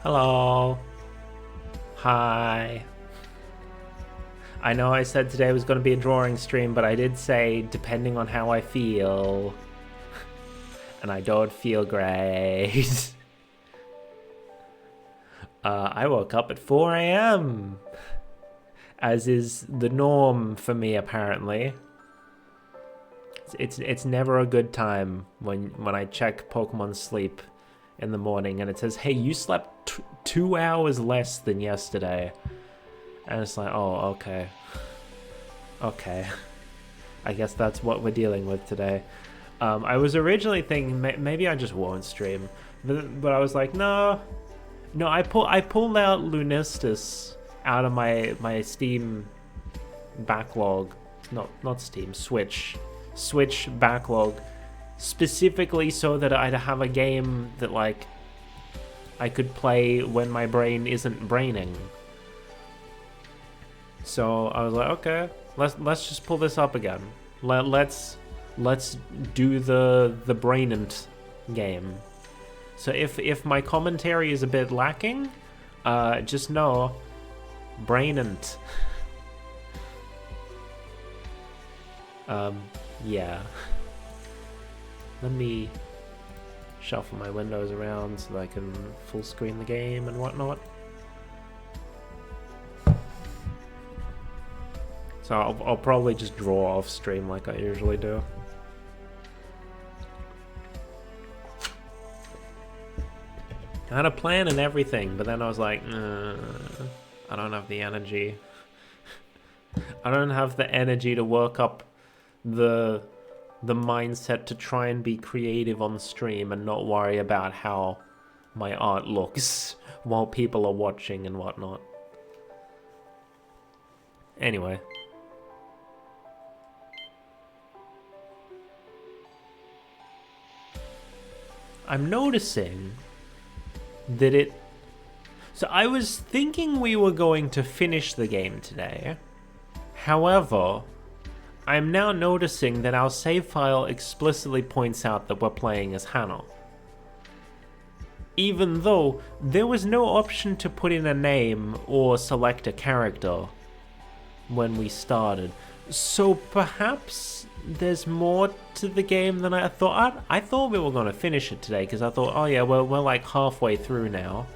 Hello. Hi. I know I said today was going to be a drawing stream, but I did say depending on how I feel. And I don't feel great. I woke up at 4 a.m. As is the norm for me, apparently. It's never a good time when I check Pokemon Sleep in the morning and it says, hey, you slept 2 hours less than yesterday. And it's like, oh, okay. Okay. I guess that's what we're dealing with today. I was originally thinking maybe I just won't stream. But I was like, no. No, I pulled out Lunistice out of my Steam backlog. Not Steam, Switch backlog. Specifically so that I'd have a game that, like, I could play when my brain isn't braining. So I was like, okay, let's just pull this up again. Let's do the brainant game. So if my commentary is a bit lacking, just know, brainant. Yeah. Let me shuffle my windows around so that I can full screen the game and whatnot. So I'll probably just draw off stream like I usually do. I had a plan and everything, but then I was like, I don't have the energy. I don't have the energy to work up the mindset to try and be creative on stream and not worry about how my art looks while people are watching and whatnot. Anyway. I'm noticing that So I was thinking we were going to finish the game today. However, I'm now noticing that our save file explicitly points out that we're playing as Hannah. Even though there was no option to put in a name or select a character when we started. So perhaps there's more to the game than I thought. I thought we were going to finish it today because I thought, oh yeah, we're like halfway through now.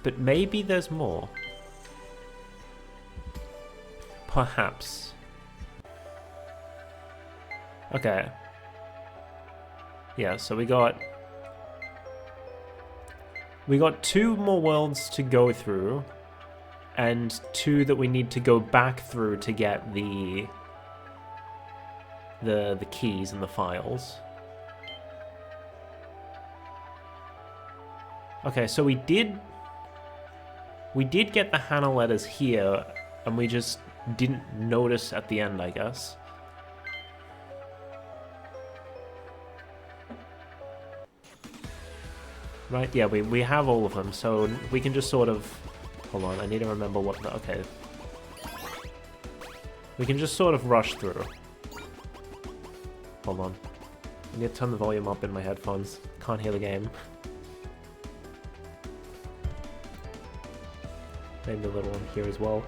But maybe there's more. Perhaps. Okay. Yeah, so we got 2 more worlds to go through, and 2 that we need to go back through to get the keys and the files. Okay, so we did get the Hannah letters here, and we just didn't notice at the end, I guess. Right, yeah, we have all of them, so we can just sort of... Hold on, I need to remember what the... Okay. We can just sort of rush through. Hold on. I need to turn the volume up in my headphones. Can't hear the game. Maybe a little one here as well.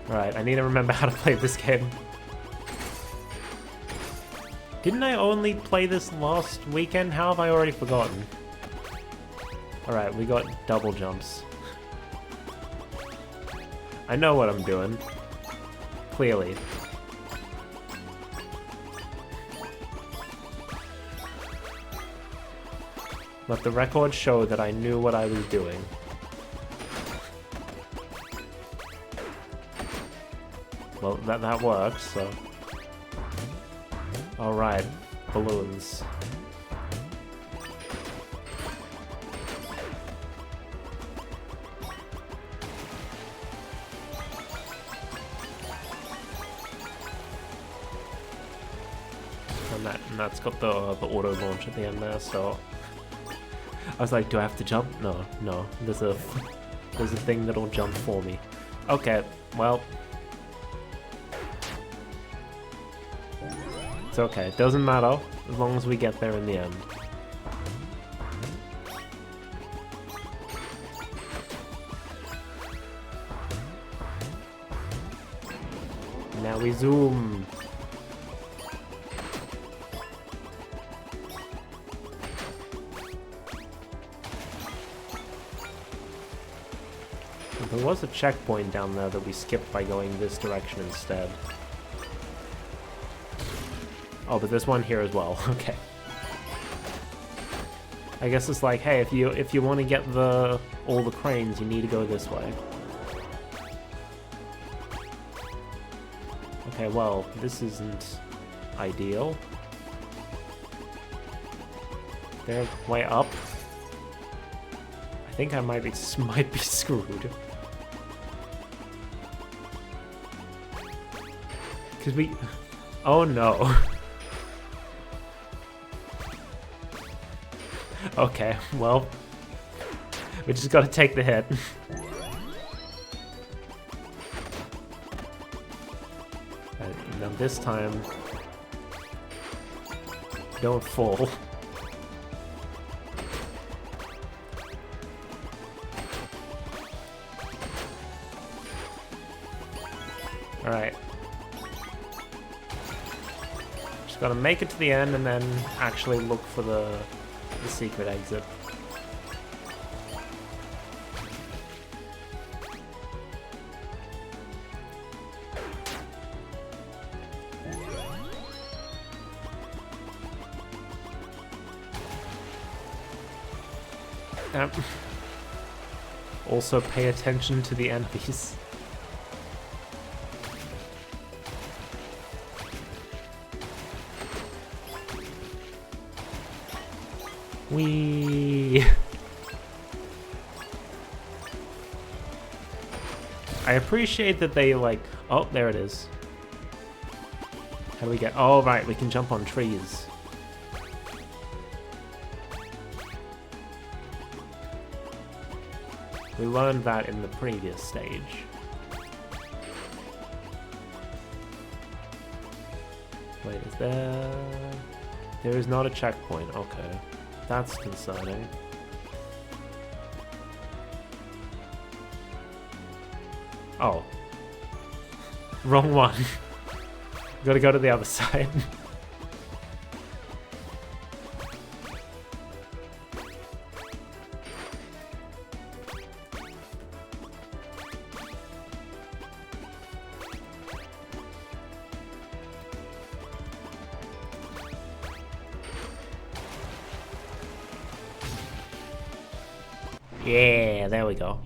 Alright, I need to remember how to play this game. Didn't I only play this last weekend? How have I already forgotten? Alright, we got double jumps. I know what I'm doing. Clearly. Let the record show that I knew what I was doing. Well, that works, so... Alright, balloons. And that's got the auto launch at the end there, so... I was like, do I have to jump? No. There's a thing that'll jump for me. Okay, well... It's okay. It doesn't matter as long as we get there in the end. Now we zoom. There was a checkpoint down there that we skipped by going this direction instead. Oh, but there's one here as well. Okay. I guess it's like, hey, if you want to get all the cranes, you need to go this way. Okay, well, this isn't ideal. They're way up. I think I might be screwed. Cause we... Oh no. Okay, well... We just gotta take the hit. Now this time... Don't fall. Alright. Just gotta make it to the end and then actually look for the secret exit. Also pay attention to the enemies. Whee! I appreciate that they like... Oh, there it is. How do we get... Oh, right, we can jump on trees. We learned that in the previous stage. Wait, is there... There is not a checkpoint, okay. That's concerning. Oh. Wrong one. Gotta go to the other side. Yeah, there we go.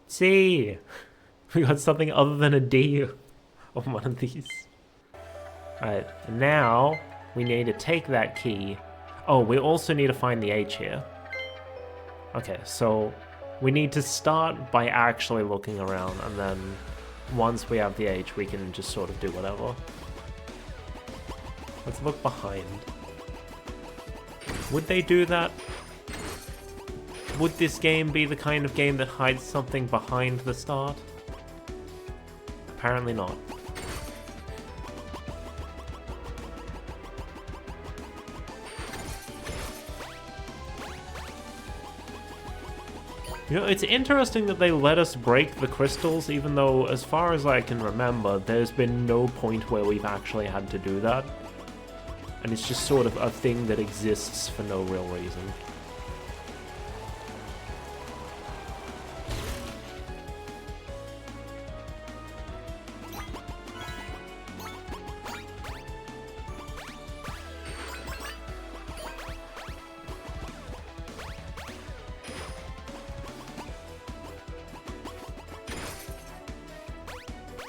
See, we got something other than a D on one of these. Alright, now we need to take that key. Oh, we also need to find the H here. Okay, so we need to start by actually looking around, and then once we have the H, we can just sort of do whatever. Let's look behind. Would they do that? Would this game be the kind of game that hides something behind the start? Apparently not. You know, it's interesting that they let us break the crystals, even though, as far as I can remember, there's been no point where we've actually had to do that. And it's just sort of a thing that exists for no real reason.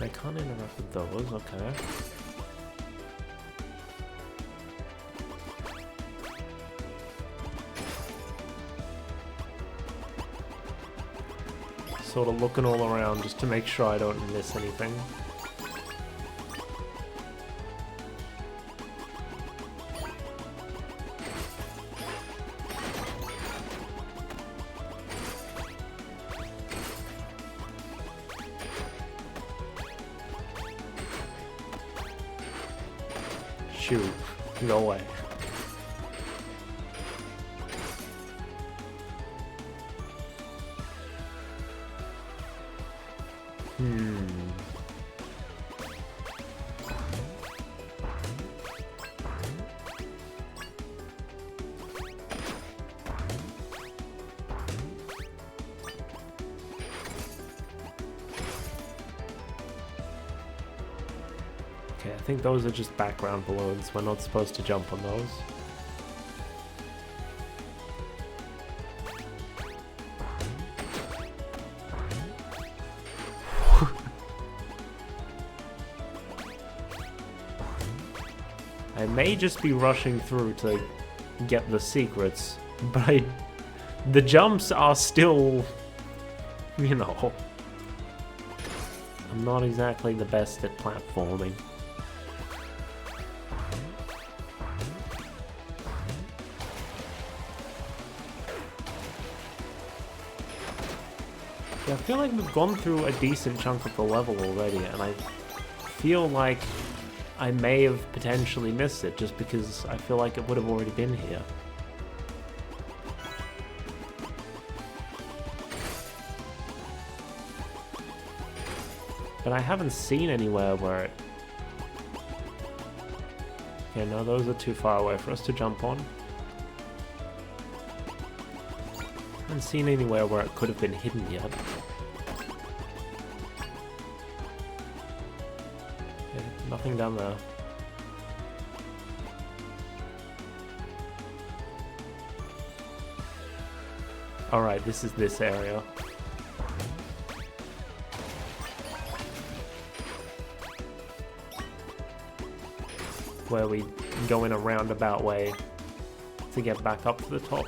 I can't interact with those, okay. Sort of looking all around just to make sure I don't miss anything. Shoot. Go away. Okay, I think those are just background balloons. We're not supposed to jump on those. I may just be rushing through to get the secrets, but the jumps are still, you know, I'm not exactly the best at platforming. Yeah, I feel like we've gone through a decent chunk of the level already, and I feel like I may have potentially missed it just because I feel like it would have already been here. But I haven't seen anywhere where it... Okay, no, those are too far away for us to jump on. I haven't seen anywhere where it could have been hidden yet. Okay, nothing down there. Alright, this is this area. Where we go in a roundabout way to get back up to the top.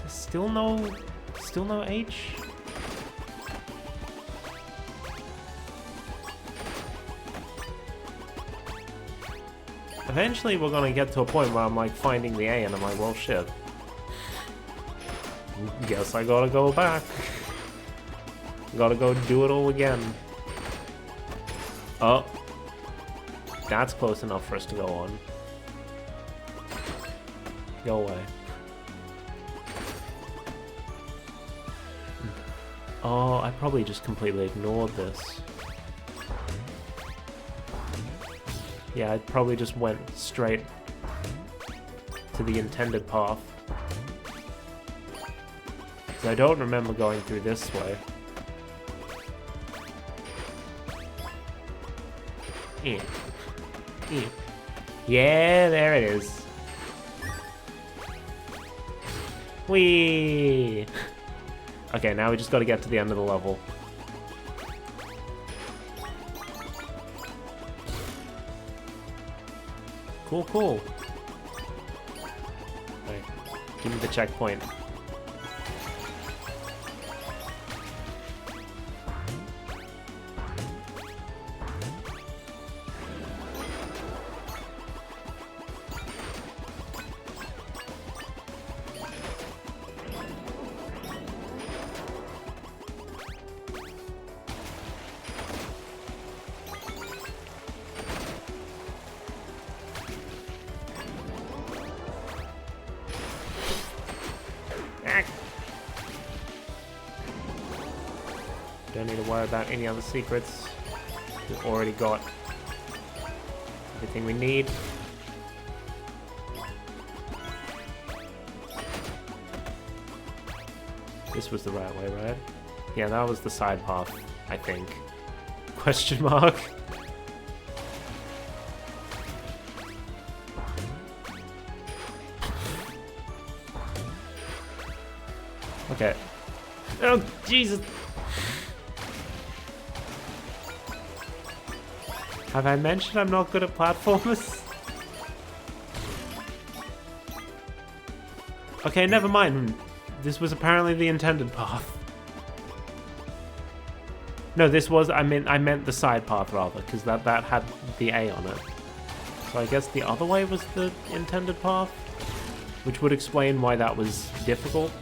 Still no H? Eventually we're gonna get to a point where I'm like finding the A and I'm like, well shit. Guess I gotta go back. Gotta go do it all again. Oh. That's close enough for us to go on. Go away. Oh, I probably just completely ignored this. Yeah, I probably just went straight to the intended path. Because I don't remember going through this way. Yeah, there it is. Whee! Okay, now we just gotta get to the end of the level. Cool, cool. Right, give me the checkpoint. Don't need to worry about any other secrets. We've already got everything we need. This was the right way, right? Yeah, that was the side path, I think. Question mark? Okay. Oh, Jesus! Have I mentioned I'm not good at platformers? Okay, never mind. This was apparently the intended path. No, this was... I meant the side path, rather, because that had the A on it. So I guess the other way was the intended path? Which would explain why that was difficult.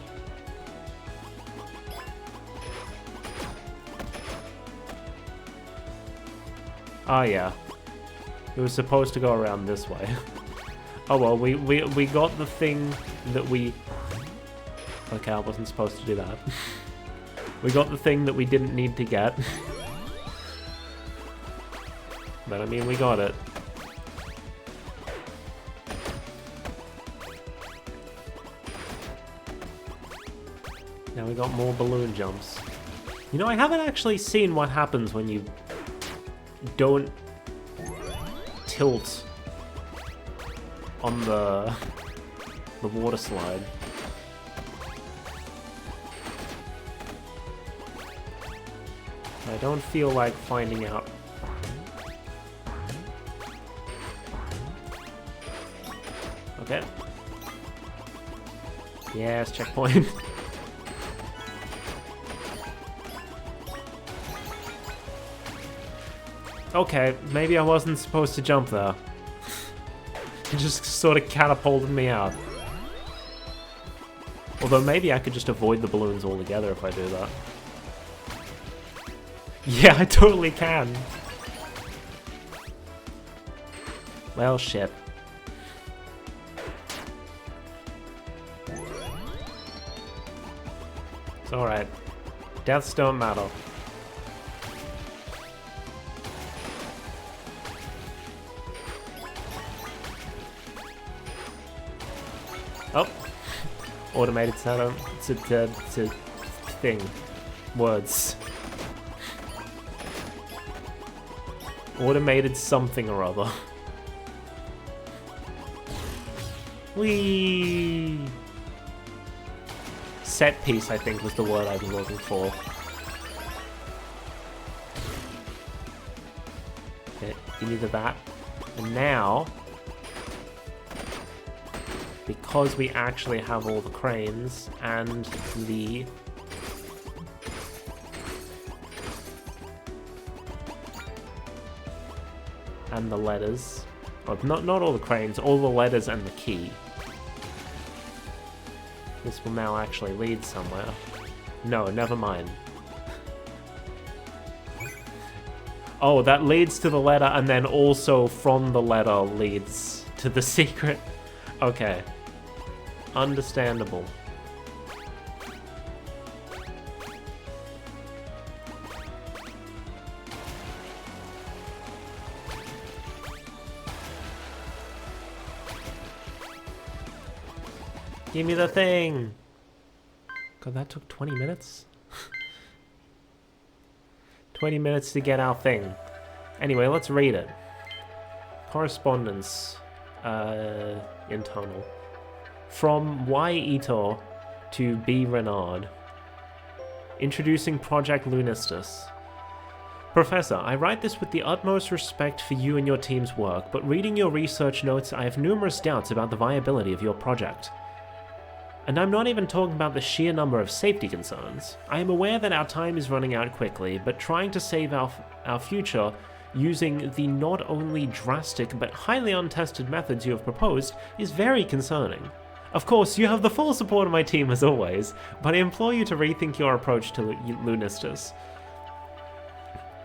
Oh yeah. It was supposed to go around this way. Oh well, we got the thing that we... Okay, I wasn't supposed to do that. We got the thing that we didn't need to get. But I mean, we got it. Now we got more balloon jumps. You know, I haven't actually seen what happens when you don't tilt on the water slide. I don't feel like finding out. Okay. Yes, checkpoint. Okay, maybe I wasn't supposed to jump there. It just sort of catapulted me out. Although maybe I could just avoid the balloons altogether if I do that. Yeah, I totally can. Well, shit. It's alright. Deaths don't matter. Oh, automated setup. It's a thing. Words. Automated something or other. Whee! Set piece, I think, was the word I was looking for. Okay, either that. And now, because we actually have all the cranes and the letters, oh, not all the cranes, all the letters and the key. This will now actually lead somewhere. No, never mind. Oh, that leads to the letter, and then also from the letter leads to the secret. Okay. Understandable. Give me the thing! God, that took 20 minutes? 20 minutes to get our thing. Anyway, let's read it. Correspondence. Internal. From Y. Ito to B. Renard. Introducing Project Lunistice. Professor, I write this with the utmost respect for you and your team's work, but reading your research notes, I have numerous doubts about the viability of your project. And I'm not even talking about the sheer number of safety concerns. I am aware that our time is running out quickly, but trying to save our future using the not only drastic but highly untested methods you have proposed is very concerning. Of course, you have the full support of my team as always, but I implore you to rethink your approach to Lunistice.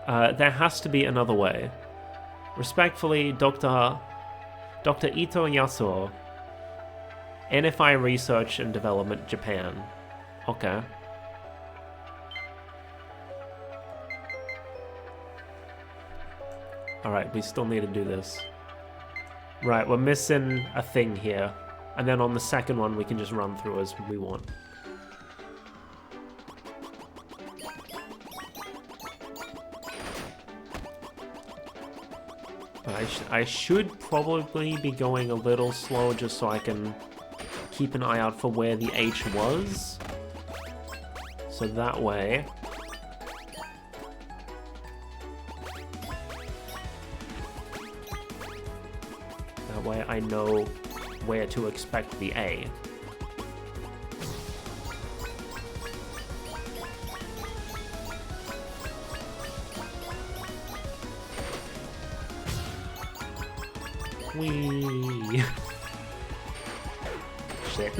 There has to be another way. Respectfully, Dr. Ito Yasuo, NFI Research and Development, Japan. Okay. Alright, we still need to do this. Right, we're missing a thing here. And then on the second one, we can just run through as we want. I should probably be going a little slow just so I can keep an eye out for where the H was. So that way... I know where to expect the A. Whee! Shit.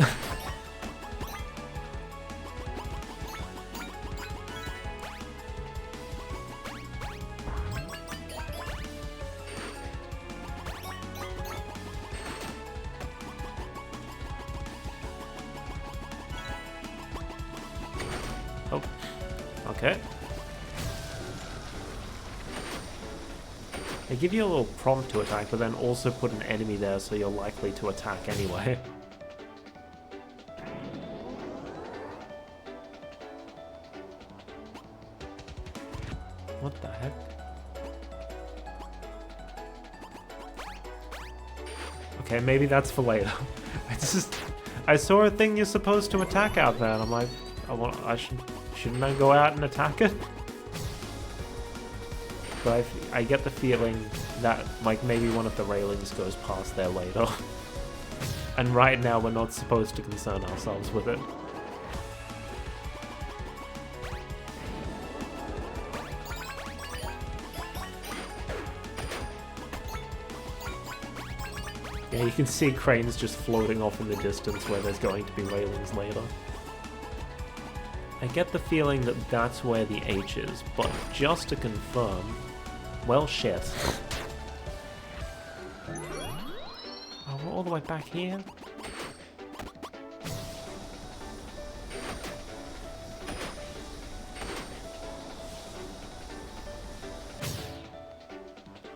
Okay. They give you a little prompt to attack, but then also put an enemy there so you're likely to attack anyway. What the heck? Okay, maybe that's for later. I saw a thing you're supposed to attack out there, and I'm like, shouldn't I go out and attack it? But I get the feeling that like maybe one of the railings goes past there later. And right now we're not supposed to concern ourselves with it. Yeah, you can see cranes just floating off in the distance where there's going to be railings later. I get the feeling that that's where the H is, but just to confirm... Well, shit. Oh, we're all the way back here?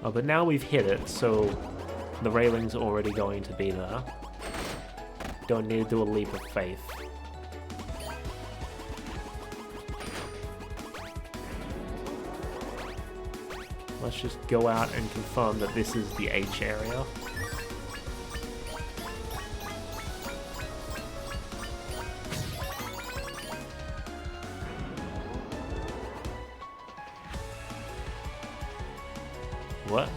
Oh, but now we've hit it, so the railing's already going to be there. Don't need to do a leap of faith. Let's just go out and confirm that this is the H area. What?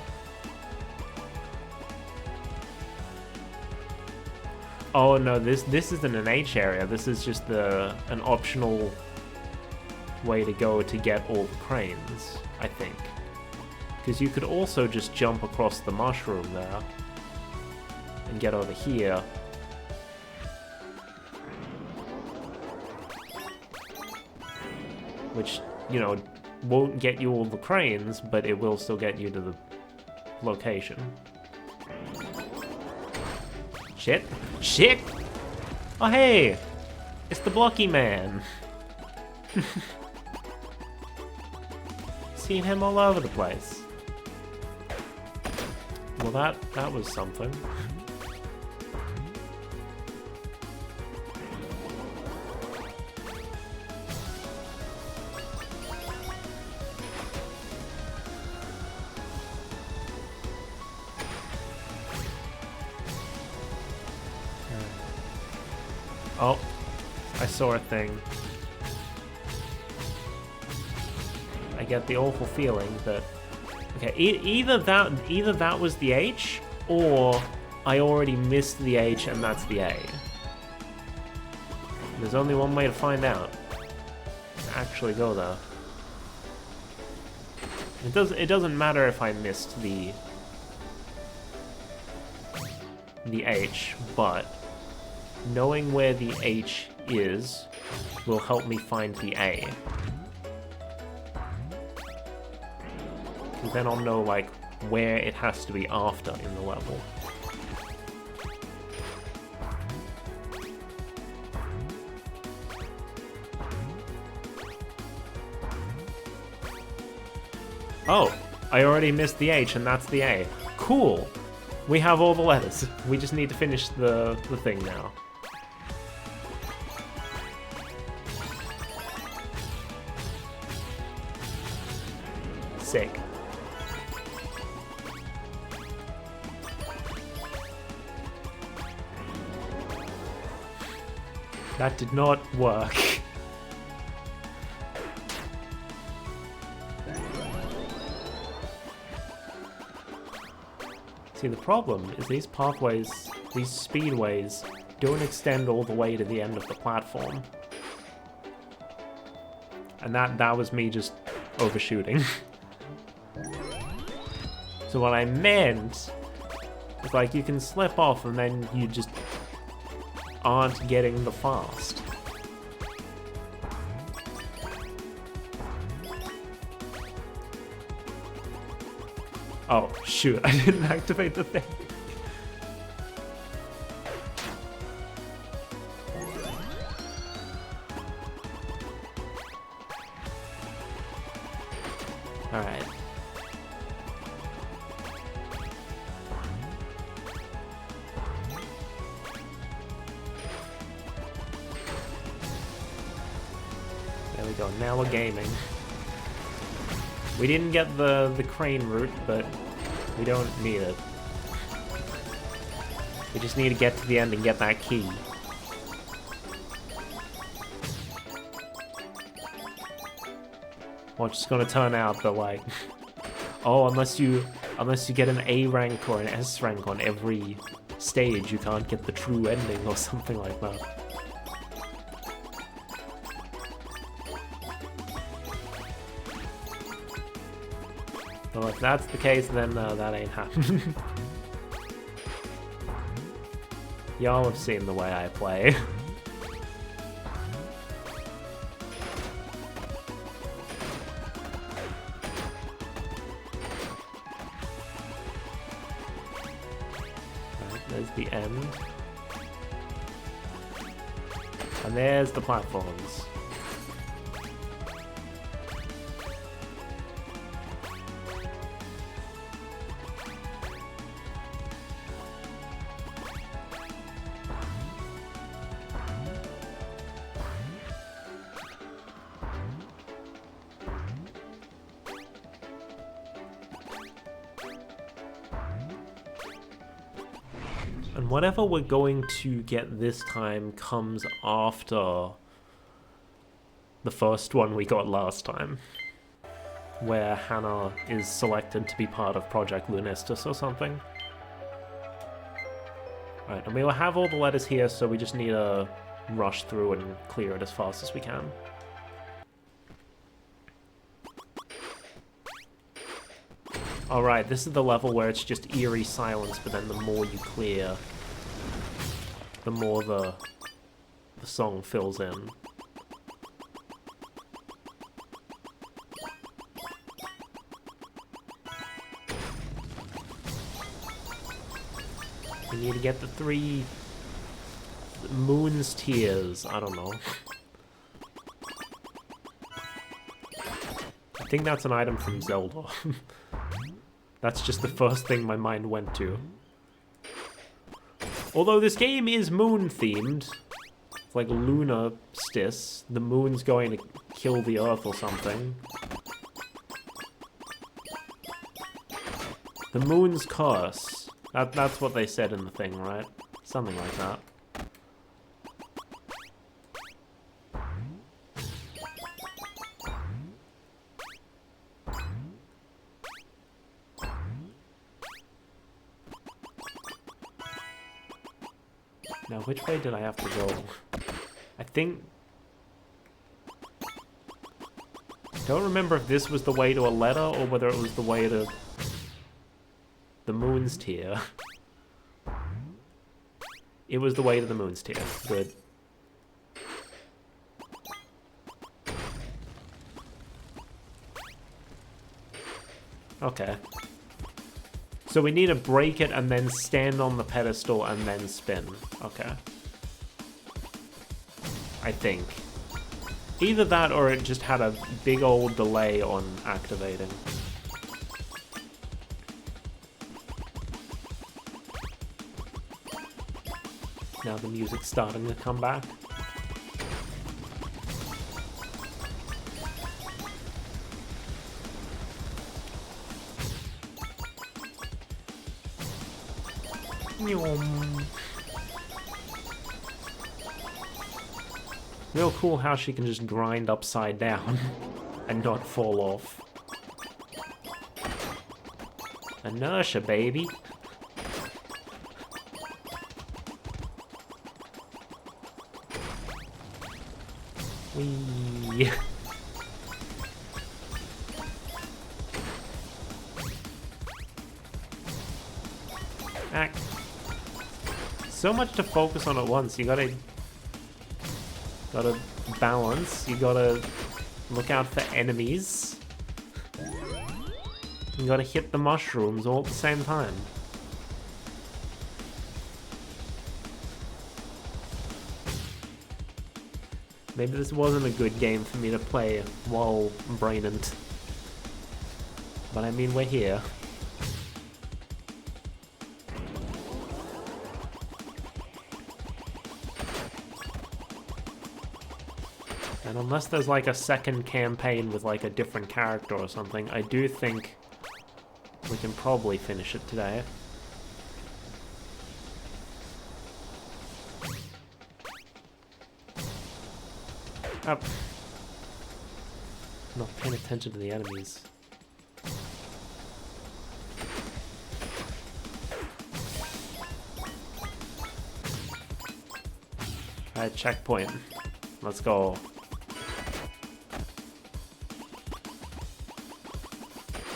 Oh no, this isn't an H area. This is just an optional way to go to get all the cranes, I think. Because you could also just jump across the mushroom there and get over here. Which, you know, won't get you all the cranes, but it will still get you to the location. Shit. Shit! Oh hey! It's the blocky man! Seen him all over the place. Well, that was something. Oh, I saw a thing. I get the awful feeling that... Okay, either that was the H, or I already missed the H and that's the A. There's only one way to find out. Actually go there. It doesn't matter if I missed the H, but knowing where the H is will help me find the A. Then I'll know, like, where it has to be after in the level. Oh, I already missed the H and that's the A. Cool! We have all the letters. We just need to finish the thing now. Sick. That did not work. See, the problem is these pathways, these speedways, don't extend all the way to the end of the platform. And that was me just overshooting. So what I meant is, like, you can slip off and then you just aren't getting the fast. Oh, shoot, I didn't activate the thing. Alright. There we go, now we're gaming. We didn't get the crane route, but we don't need it. We just need to get to the end and get that key. Well, it's just gonna turn out that, like... oh, unless you get an A rank or an S rank on every stage, you can't get the true ending or something like that. Well, if that's the case, then that ain't happening. Y'all have seen the way I play. Right, there's the end. And there's the platforms. And whatever we're going to get this time comes after the first one we got last time, where Hannah is selected to be part of Project Lunistice or something. Right, and we will have all the letters here, so we just need to rush through and clear it as fast as we can. Alright, this is the level where it's just eerie silence, but then the more you clear, the more the song fills in. We need to get the 3 moon's tears, I don't know. I think that's an item from Zelda. That's just the first thing my mind went to. Although this game is moon-themed, it's like Lunistice, the moon's going to kill the Earth or something. The moon's curse. That's what they said in the thing, right? Something like that. Now, which way did I have to go? I think... I don't remember if this was the way to a letter or whether it was the way to the moon's tear. It was the way to the moon's tear. Good. Okay. So we need to break it and then stand on the pedestal and then spin. Okay. I think. Either that or it just had a big old delay on activating. Now the music's starting to come back. Real cool how she can just grind upside down and not fall off. Inertia, baby. Whee. Act. So much to focus on at once. You gotta balance. You gotta look out for enemies. You gotta hit the mushrooms all at the same time. Maybe this wasn't a good game for me to play while brainant. But I mean, we're here. And unless there's like a second campaign with like a different character or something, I do think we can probably finish it today. Oh. Not paying attention to the enemies. Alright, checkpoint. Let's go.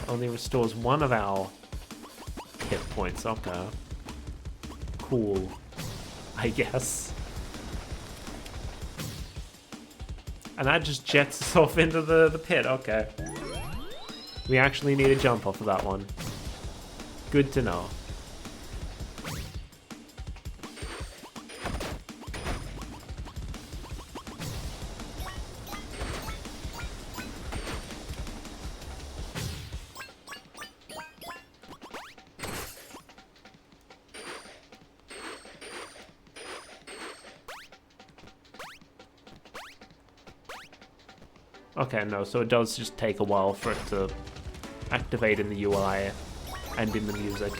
Only restores one of our hit points. Okay. Cool. I guess. And that just jets us off into the pit. Okay. We actually need a jump off of that one. Good to know. Okay, no, so it does just take a while for it to activate in the UI and in the music.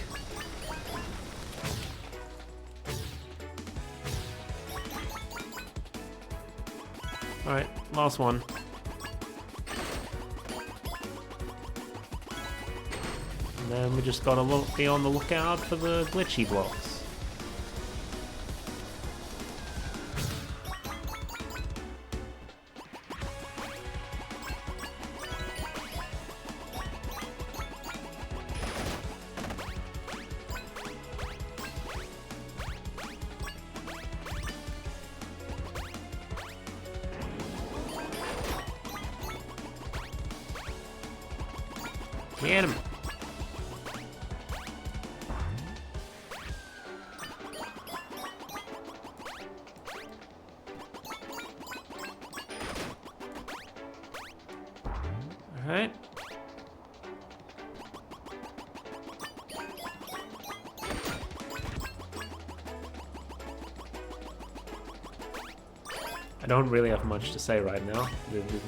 Alright, last one. And then we just gotta be on the lookout for the glitchy blocks. Get him. All right. I don't really have much to say right now.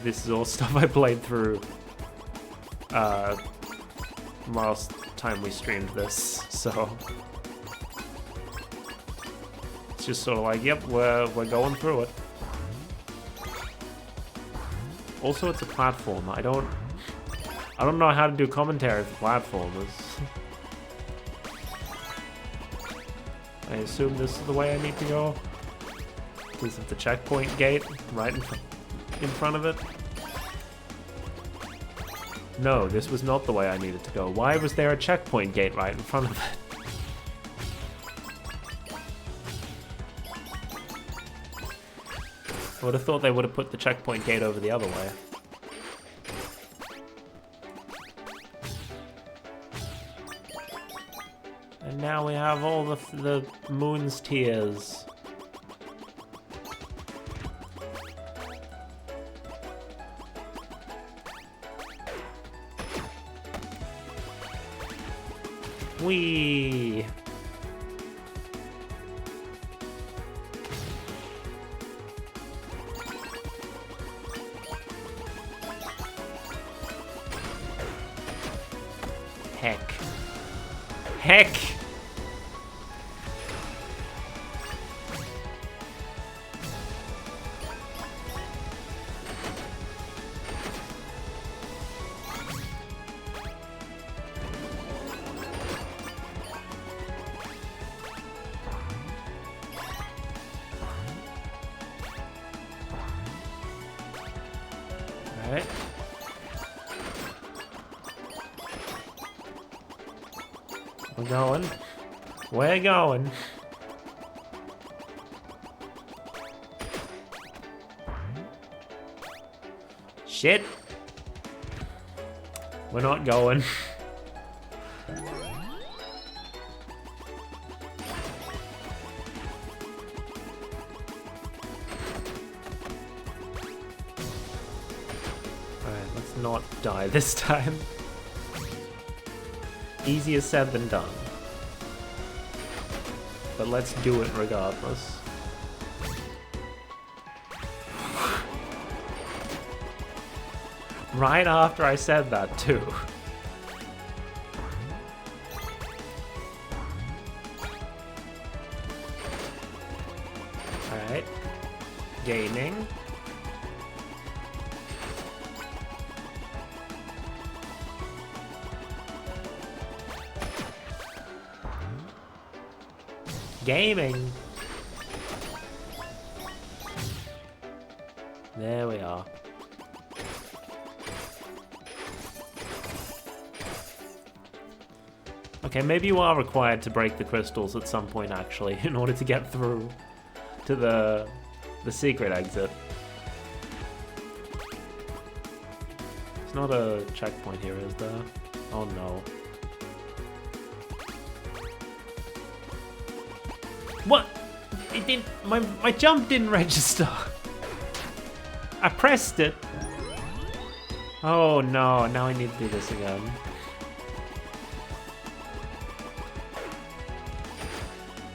This is all stuff I played through last time we streamed this, so it's just sort of like, yep, we're going through it. Also, it's a platform. I don't know how to do commentary for platformers. I assume this is the way I need to go because of the checkpoint gate right in front of it. No, this was not the way I needed to go. Why was there a checkpoint gate right in front of it? I would have thought they would have put the checkpoint gate over the other way. And now we have all the moon's tears. Whee! Heck. Heck! Alright. We're going. We're going. Shit. We're not going. Alright, let's not die this time. Easier said than done. But let's do it regardless. Right after I said that, too. Alright. Gaming. Gaming. There we are. Okay, maybe you are required to break the crystals at some point, actually, in order to get through to the secret exit. It's not a checkpoint here, is there? Oh no. What? It didn't. My jump didn't register. I pressed it. Oh no! Now I need to do this again.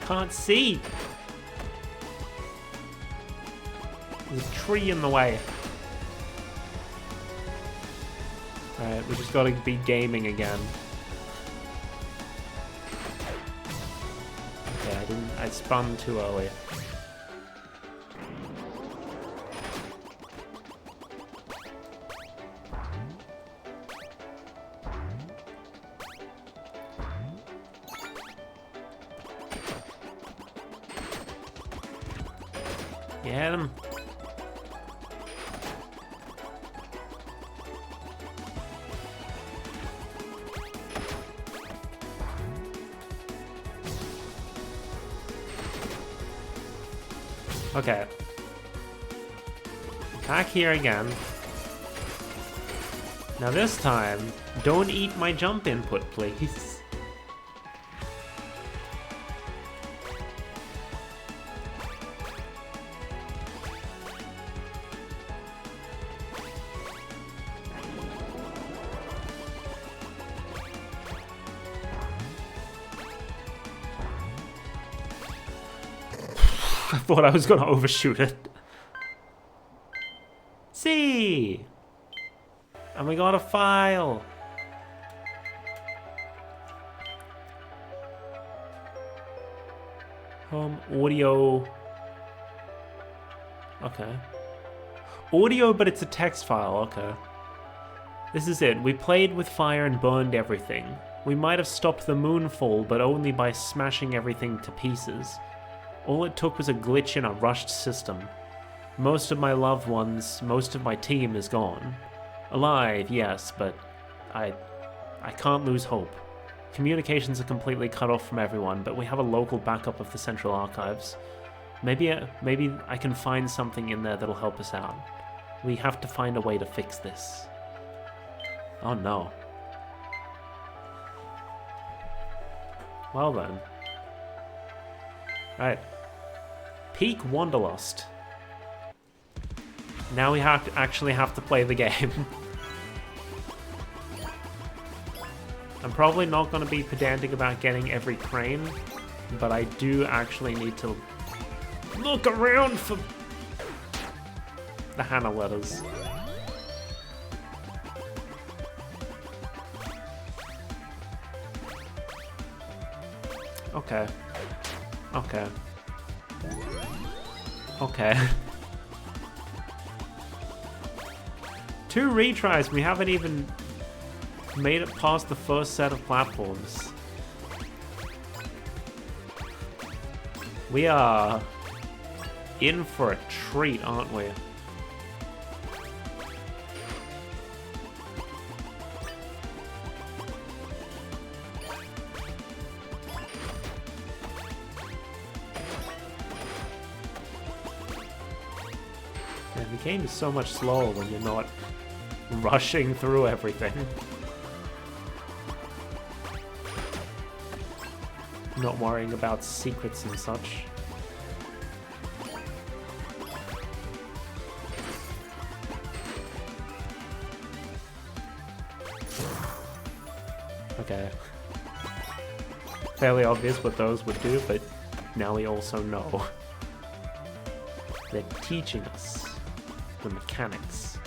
Can't see. There's a tree in the way. Alright, we just gotta be gaming again. Okay, I spun too early. Get him. Okay. Back here again. Now this time, don't eat my jump input, please. I thought I was gonna overshoot it. See? And we got a file. Home audio. Okay. Audio, but it's a text file. Okay. This is it. We played with fire and burned everything. We might have stopped the moonfall, but only by smashing everything to pieces. All it took was a glitch in a rushed system. Most of my loved ones, most of my team is gone. Alive, yes, but I can't lose hope. Communications are completely cut off from everyone, but we have a local backup of the Central Archives. Maybe I can find something in there that'll help us out. We have to find a way to fix this. Oh no. Well then. Alright. Peak Wanderlust. Now we actually have to play the game. I'm probably not going to be pedantic about getting every crane, but I do actually need to look around for the Hana letters. Okay. Okay. Okay. 2 retries, we haven't even made it past the first set of platforms. We are in for a treat, aren't we? And the game is so much slower when you're not rushing through everything. Not worrying about secrets and such. Okay. fairly obvious what those would do, but now we also know. They're teaching us the mechanics.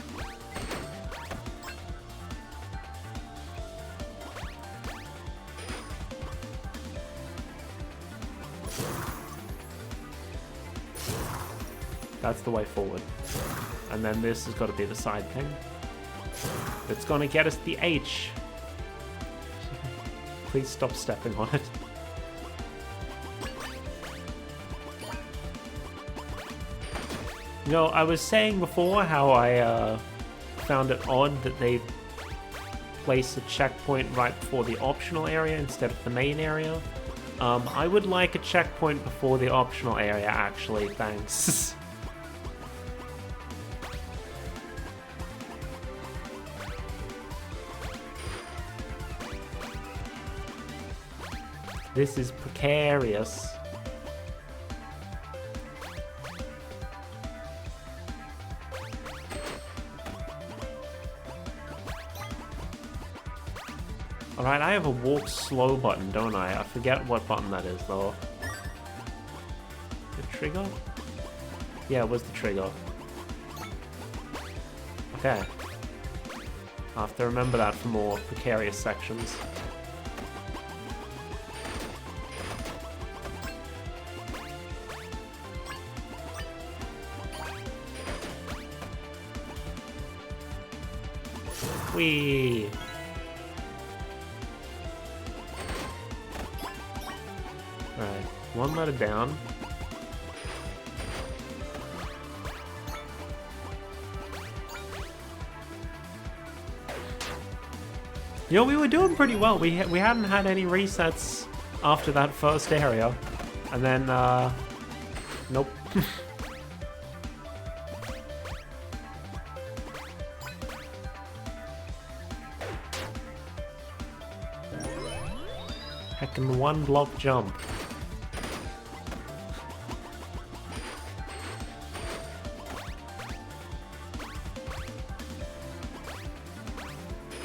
That's the way forward. And then this has got to be the side thing. It's gonna get us the H. Please stop stepping on it. You know, I was saying before how I found it odd that they place a checkpoint right before the optional area instead of the main area. I would like a checkpoint before the optional area, actually, thanks. This is precarious. Alright, I have a walk slow button, don't I? I forget what button that is, though. The trigger? Yeah, it was the trigger. Okay. I'll have to remember that for more precarious sections. Whee! Alright, one letter down. You know, we were doing pretty well. We hadn't had any resets after that first area. And then, nope. Heckin' one block jump.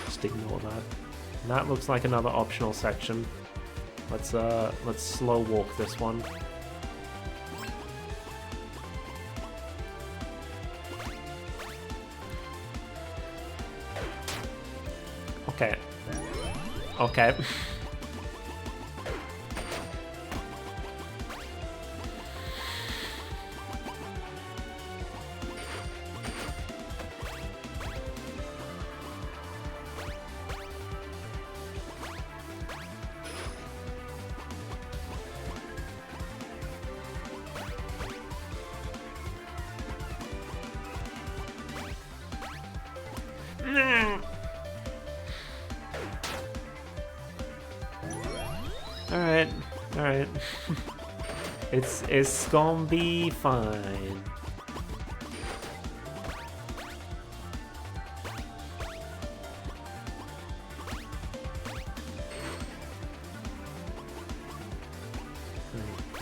Just ignore that. And that looks like another optional section. Let's slow walk this one. Okay. Okay. Alright, alright. It's gonna be fine.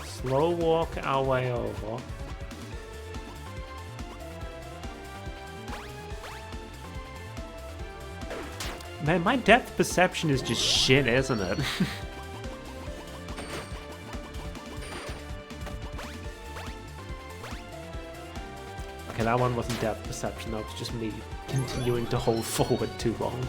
Slow walk our way over. Man, my depth perception is just shit, isn't it? Okay, that one wasn't depth perception, that was just me continuing to hold forward too long.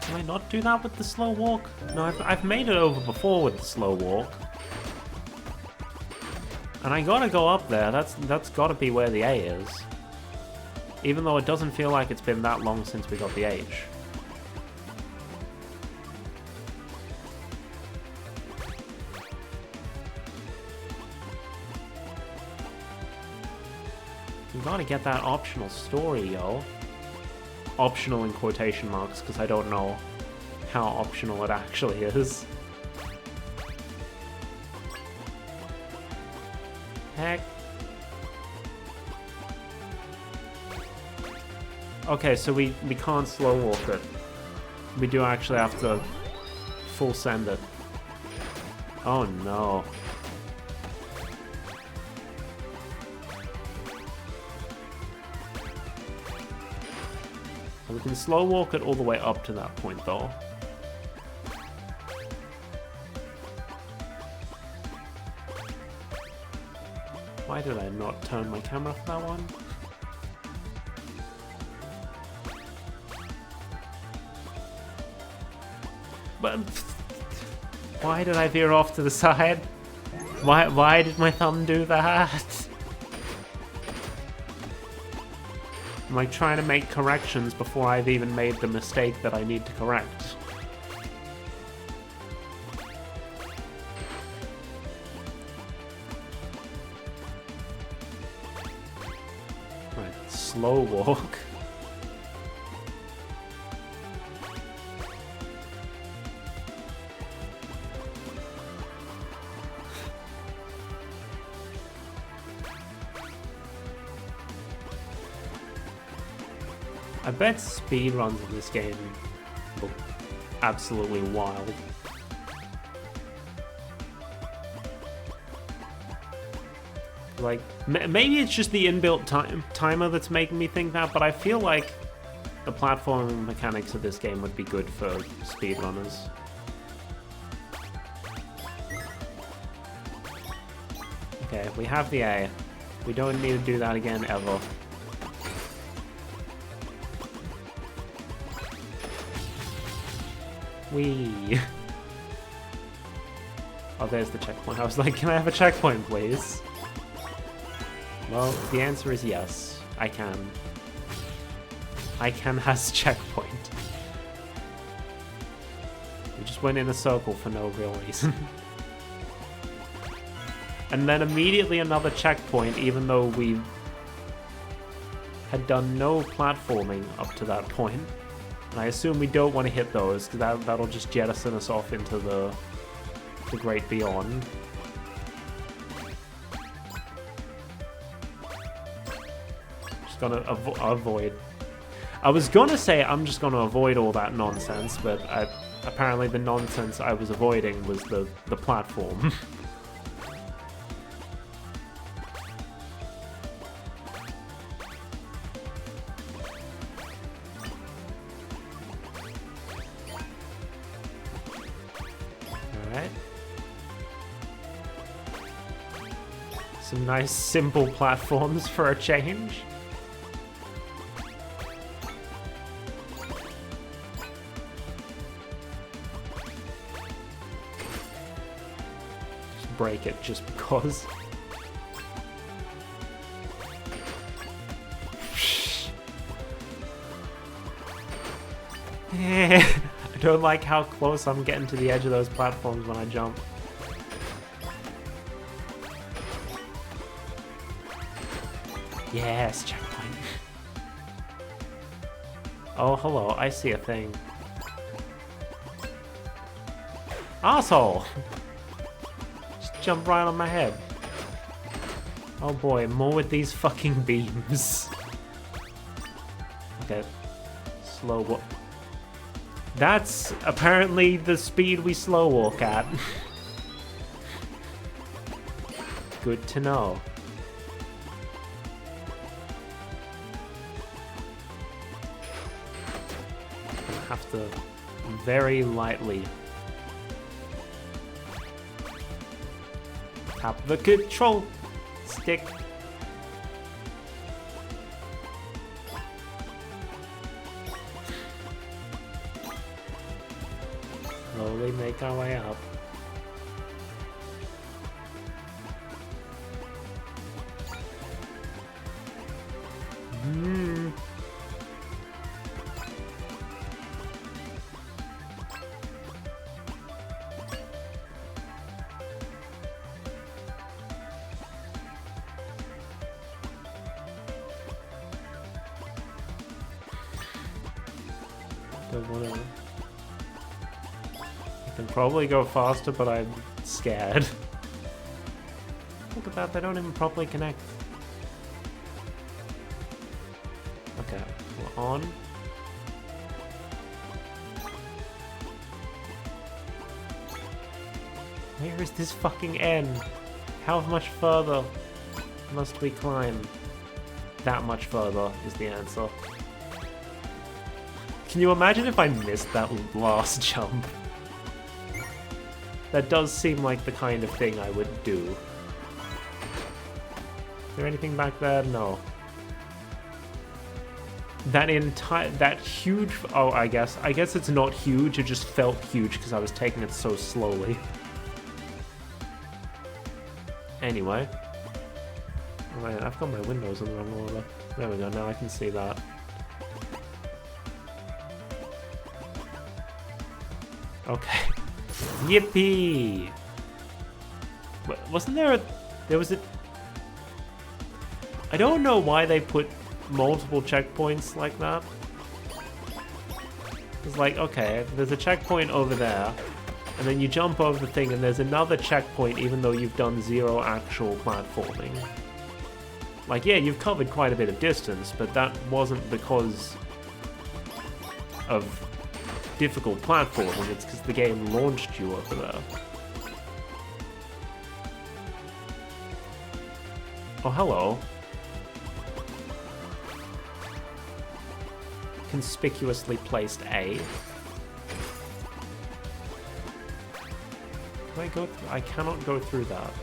Can I not do that with the slow walk? No, I've made it over before with the slow walk. And I gotta go up there, that's gotta be where the A is. Even though it doesn't feel like it's been that long since we got the H. You gotta get that optional story, yo. Optional in quotation marks, because I don't know how optional it actually is. Heck. Okay, so we can't slow walk it. We do actually have to full send it. Oh no. We can slow walk it all the way up to that point though. Why did I not turn my camera for that one? But why did I veer off to the side? Why did my thumb do that? I'm like trying to make corrections before I've even made the mistake that I need to correct. Right, slow walk. I bet speedruns of this game look absolutely wild. Like, maybe it's just the inbuilt timer that's making me think that, but I feel like the platforming mechanics of this game would be good for speedrunners. Okay, we have the A. We don't need to do that again ever. Whee! Oh, there's the checkpoint. I was like, can I have a checkpoint, please? Well, the answer is yes. I can. I can has checkpoint. We just went in a circle for no real reason. And then immediately another checkpoint, even though we had done no platforming up to that point. And I assume we don't want to hit those, because that'll just jettison us off into the great beyond. Just gonna avoid. I was gonna say I'm just gonna avoid all that nonsense, but apparently the nonsense I was avoiding was the platform. Some nice simple platforms for a change. Just break it just because. I don't like how close I'm getting to the edge of those platforms when I jump. Yes, checkpoint. Oh, hello, I see a thing. Asshole! Just jump right on my head. Oh boy, more with these fucking beams. Okay. Slow walk. That's apparently the speed we slow walk at. Good to know. Have to very lightly tap the control stick. Slowly make our way up. I can probably go faster, but I'm scared. Look at that, they don't even properly connect. Okay, we're on. Where is this fucking end? How much further must we climb? That much further is the answer. Can you imagine if I missed that last jump? That does seem like the kind of thing I would do. Is there anything back there? No. That huge... Oh, I guess it's not huge, it just felt huge because I was taking it so slowly. Anyway. Right, I've got my windows in the wrong order. There we go, now I can see that. Okay. Yippee! Wasn't there a... There was a... I don't know why they put multiple checkpoints like that. It's like, okay, there's a checkpoint over there, and then you jump over the thing, and there's another checkpoint even though you've done 0 actual platforming. Like, yeah, you've covered quite a bit of distance, but that wasn't because of difficult platforming, it's because the game launched you over there. Oh, hello. Conspicuously placed A. Can I go through? I cannot go through that.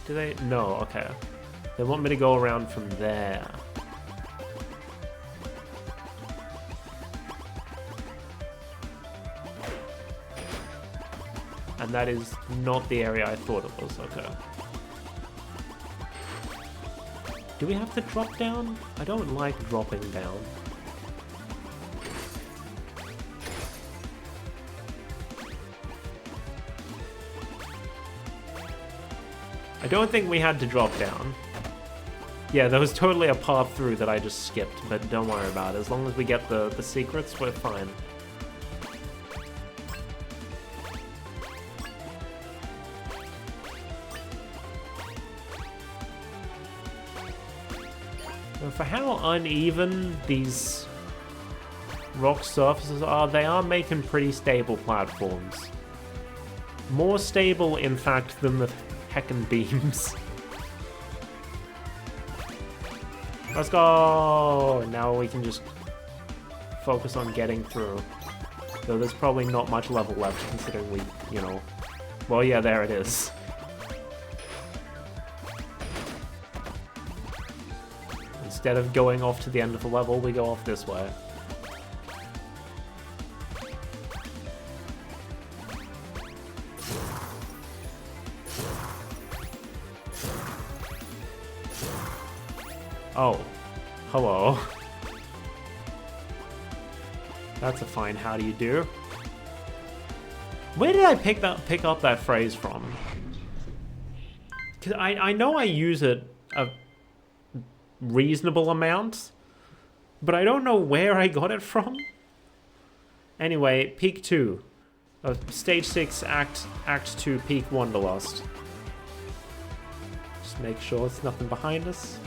Do they? No, okay. They want me to go around from there. And that is not the area I thought it was, okay. Do we have to drop down? I don't like dropping down. I don't think we had to drop down. Yeah, there was totally a path through that I just skipped, but don't worry about it. As long as we get the secrets, we're fine. For how uneven these rock surfaces are, they are making pretty stable platforms. More stable, in fact, than the heckin' beams. Let's go! Now we can just focus on getting through. Though there's probably not much level left, considering we, you know... Well, yeah, there it is. Instead of going off to the end of the level, we go off this way. Oh. Hello. That's a fine how do you do. Where did I pick up that phrase from? 'Cause I know I use it a reasonable amount, but I don't know where I got it from. Anyway, Peak 2. Stage 6, Act 2, Peak Wanderlust. Just make sure there's nothing behind us.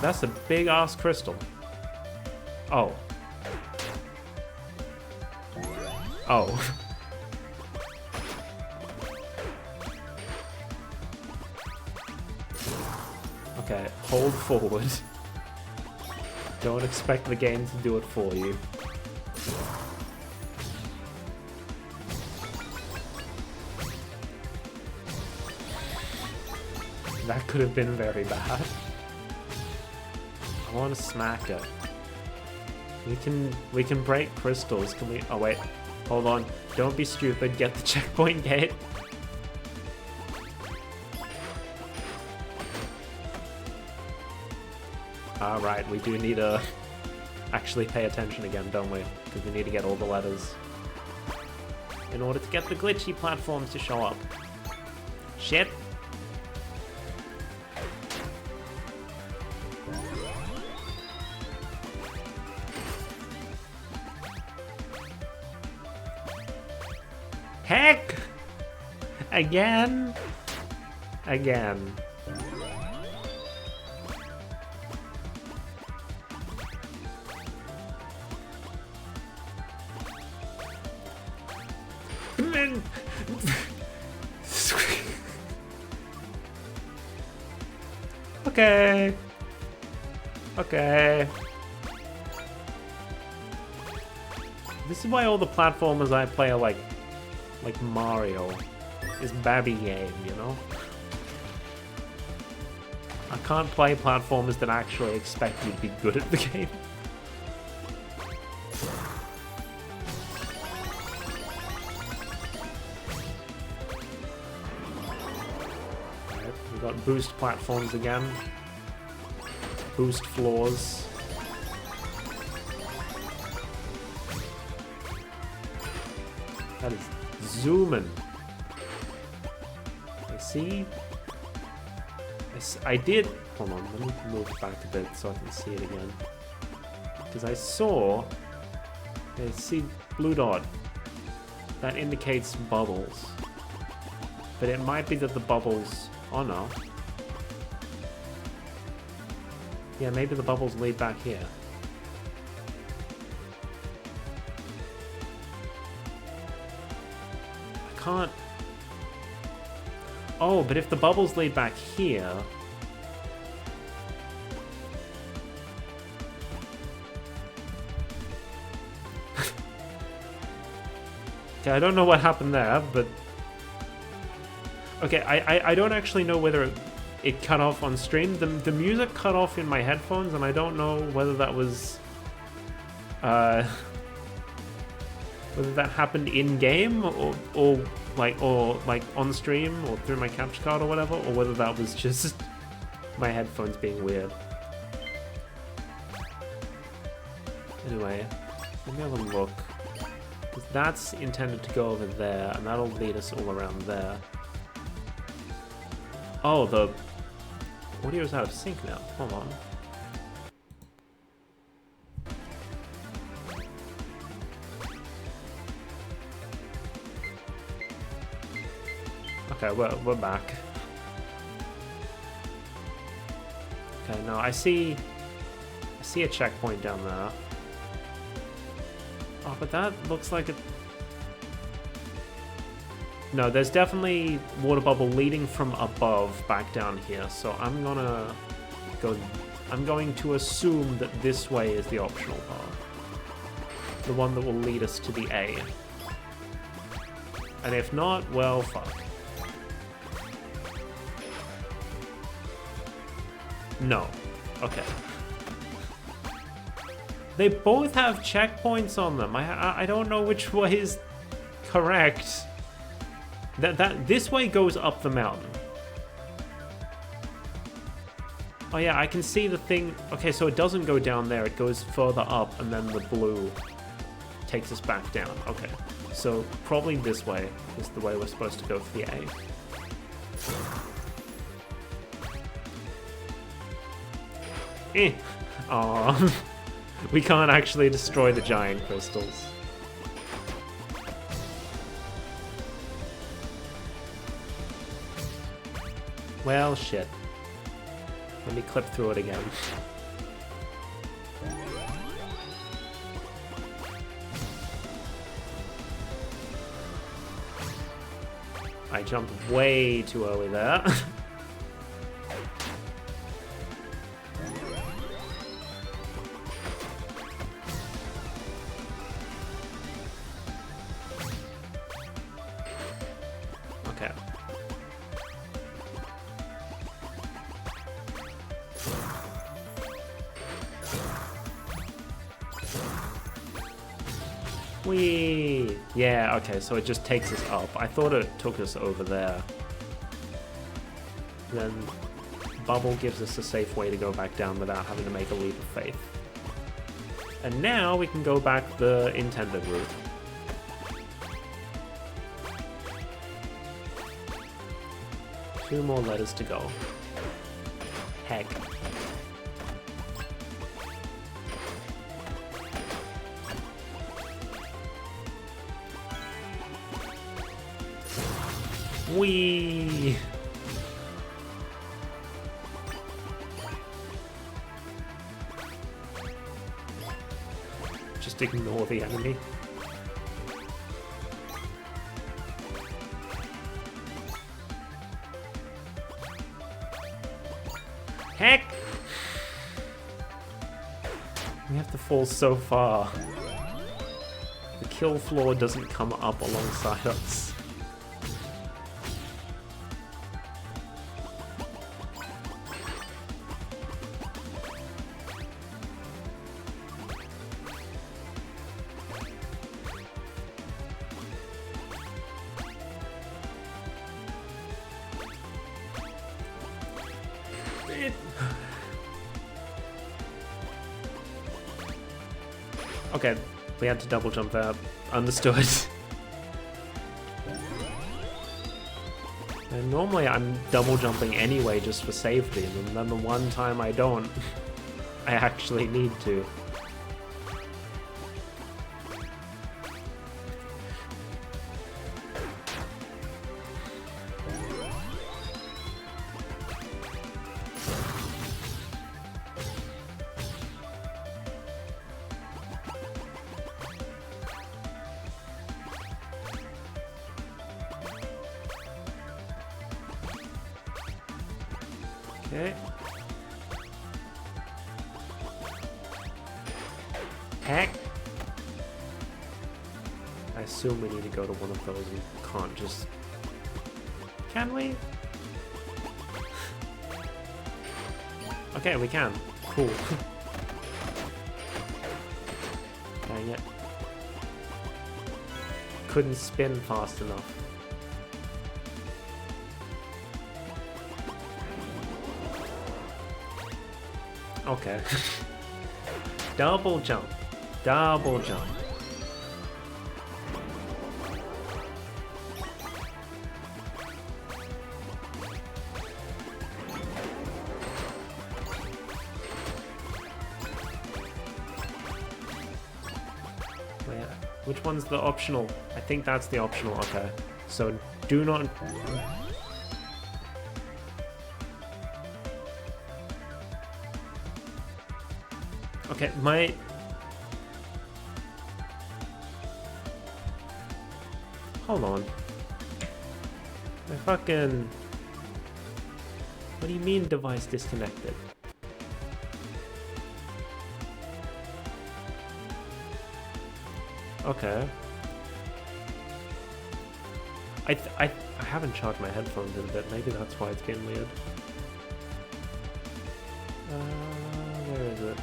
That's a big ass crystal. Oh. Oh. Okay, hold forward. Don't expect the game to do it for you. That could have been very bad. I want to smack it. We can break crystals. Can we? Oh wait, hold on. Don't be stupid. Get the checkpoint gate. Alright, we do need to actually pay attention again, don't we? Because we need to get all the letters in order to get the glitchy platforms to show up. Shit. Heck! Again? Again. Okay. Okay. This is why all the platformers I play are like Mario. Is babby game, you know? I can't play platformers that actually expect you to be good at the game. Alright, we've got boost platforms again. Boost floors. That is zooming. I did. Hold on, let me move back a bit so I can see it again. Because I saw. See blue dot. That indicates bubbles. But it might be that the bubbles. Oh no. Yeah, maybe the bubbles lead back here. I can't. Oh, but if the bubbles lead back here... Okay, I don't know what happened there, but... Okay, I don't actually know whether it cut off on stream. The music cut off in my headphones, and I don't know whether that was... whether that happened in-game, or like on stream, or through my capture card or whatever, or whether that was just my headphones being weird. Anyway, let me have a look. Because that's intended to go over there, and that'll lead us all around there. Oh, the audio's out of sync now. Hold on. Okay, we're back. Okay, no, I see a checkpoint down there. Oh, but that looks like it. No, there's definitely water bubble leading from above back down here. So I'm going to assume that this way is the optional path, the one that will lead us to the A. And if not, well, fuck. No. Okay. They both have checkpoints on them. I don't know which way is correct. This way goes up the mountain. Oh yeah, I can see the thing. Okay, so it doesn't go down there. It goes further up, and then the blue takes us back down. Okay. So probably this way is the way we're supposed to go for the A. Aww. We can't actually destroy the giant crystals. Well, shit. Let me clip through it again. I jumped way too early there. Okay. Whee! Yeah, okay, so it just takes us up. I thought it took us over there. Then Bubble gives us a safe way to go back down without having to make a leap of faith. And now we can go back the intended route. Two more letters to go. Heck. Whee! Just ignore the enemy. Heck! We have to fall so far. The kill floor doesn't come up alongside us. Okay, we had to double jump there. Understood. And normally I'm double jumping anyway just for safety, and then the one time I don't, I actually need to. Okay. Heck. I assume we need to go to one of those. We can't just... Can we? Okay, we can. Cool. Dang it. Couldn't spin fast enough. Okay. Double jump. Double jump. Where? Which one's the optional? I think that's the optional. Okay. So do not... Okay, my... Hold on. My fucking... What do you mean device disconnected? Okay. I haven't charged my headphones in a bit. Maybe that's why it's getting weird. Where is it?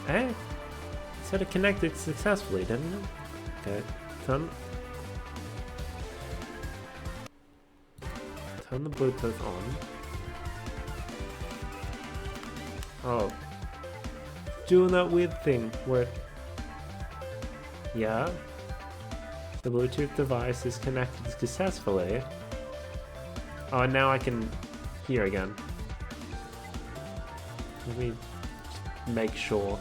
Hey, it said it connected successfully, didn't it? Okay, turn the Bluetooth on. Oh, doing that weird thing where, yeah, the Bluetooth device is connected successfully. Oh, and now I can hear again. Let me make sure.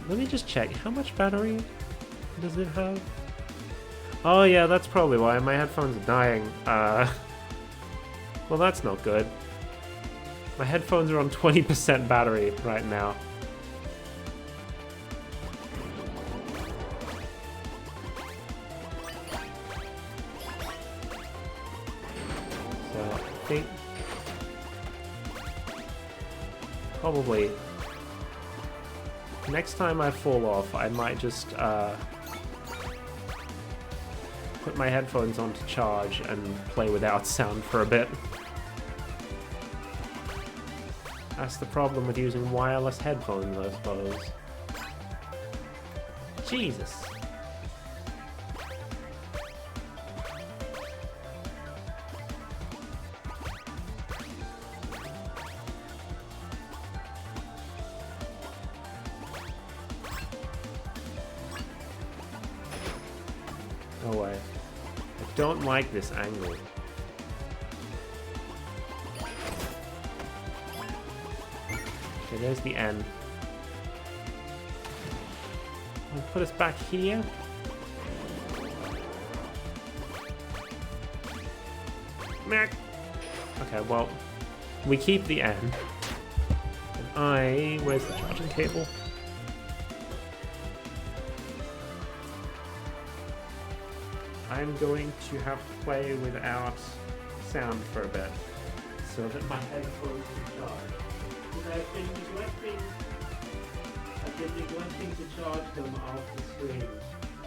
Let me just check. How much battery does it have? Oh yeah, that's probably why my headphones are dying. Well, that's not good. My headphones are on 20% battery right now. So I think probably next time I fall off, I might just put my headphones on to charge and play without sound for a bit. That's the problem with using wireless headphones, I suppose. Jesus. No way. I don't like this angle. Okay, there's the N. I'll put us back here. Okay, well, we keep the N. And where's the charging cable? I'm going to have to play without sound for a bit, so that my headphones can charge. Because I've been neglecting to charge them off the screen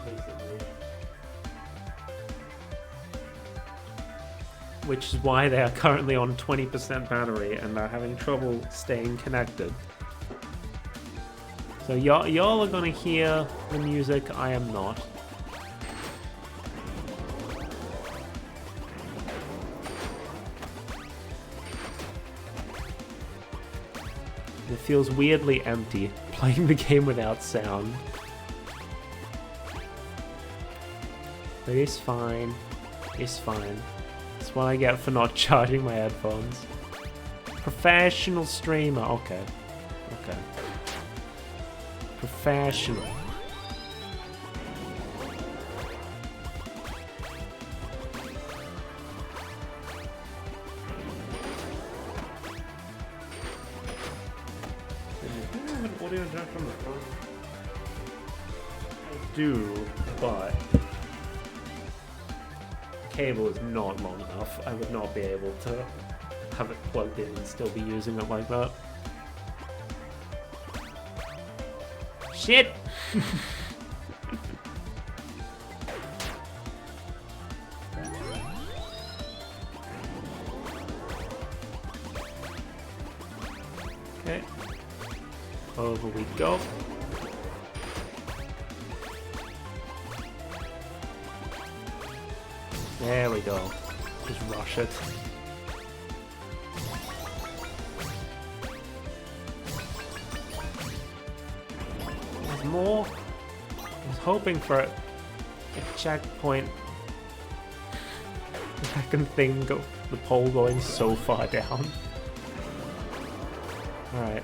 recently. Which is why they are currently on 20% battery and are having trouble staying connected. So y'all are gonna hear the music, I am not. It feels weirdly empty, playing the game without sound. But it's fine. It's fine. That's what I get for not charging my headphones. Professional streamer. Okay. Okay. Professional. Audio jack on the phone? I do, but the cable is not long enough. I would not be able to have it plugged in and still be using it like that. Shit! Okay. Over we go. There we go. Just rush it. There's more. I was hoping for a checkpoint. The second thing, the pole going so far down. Alright.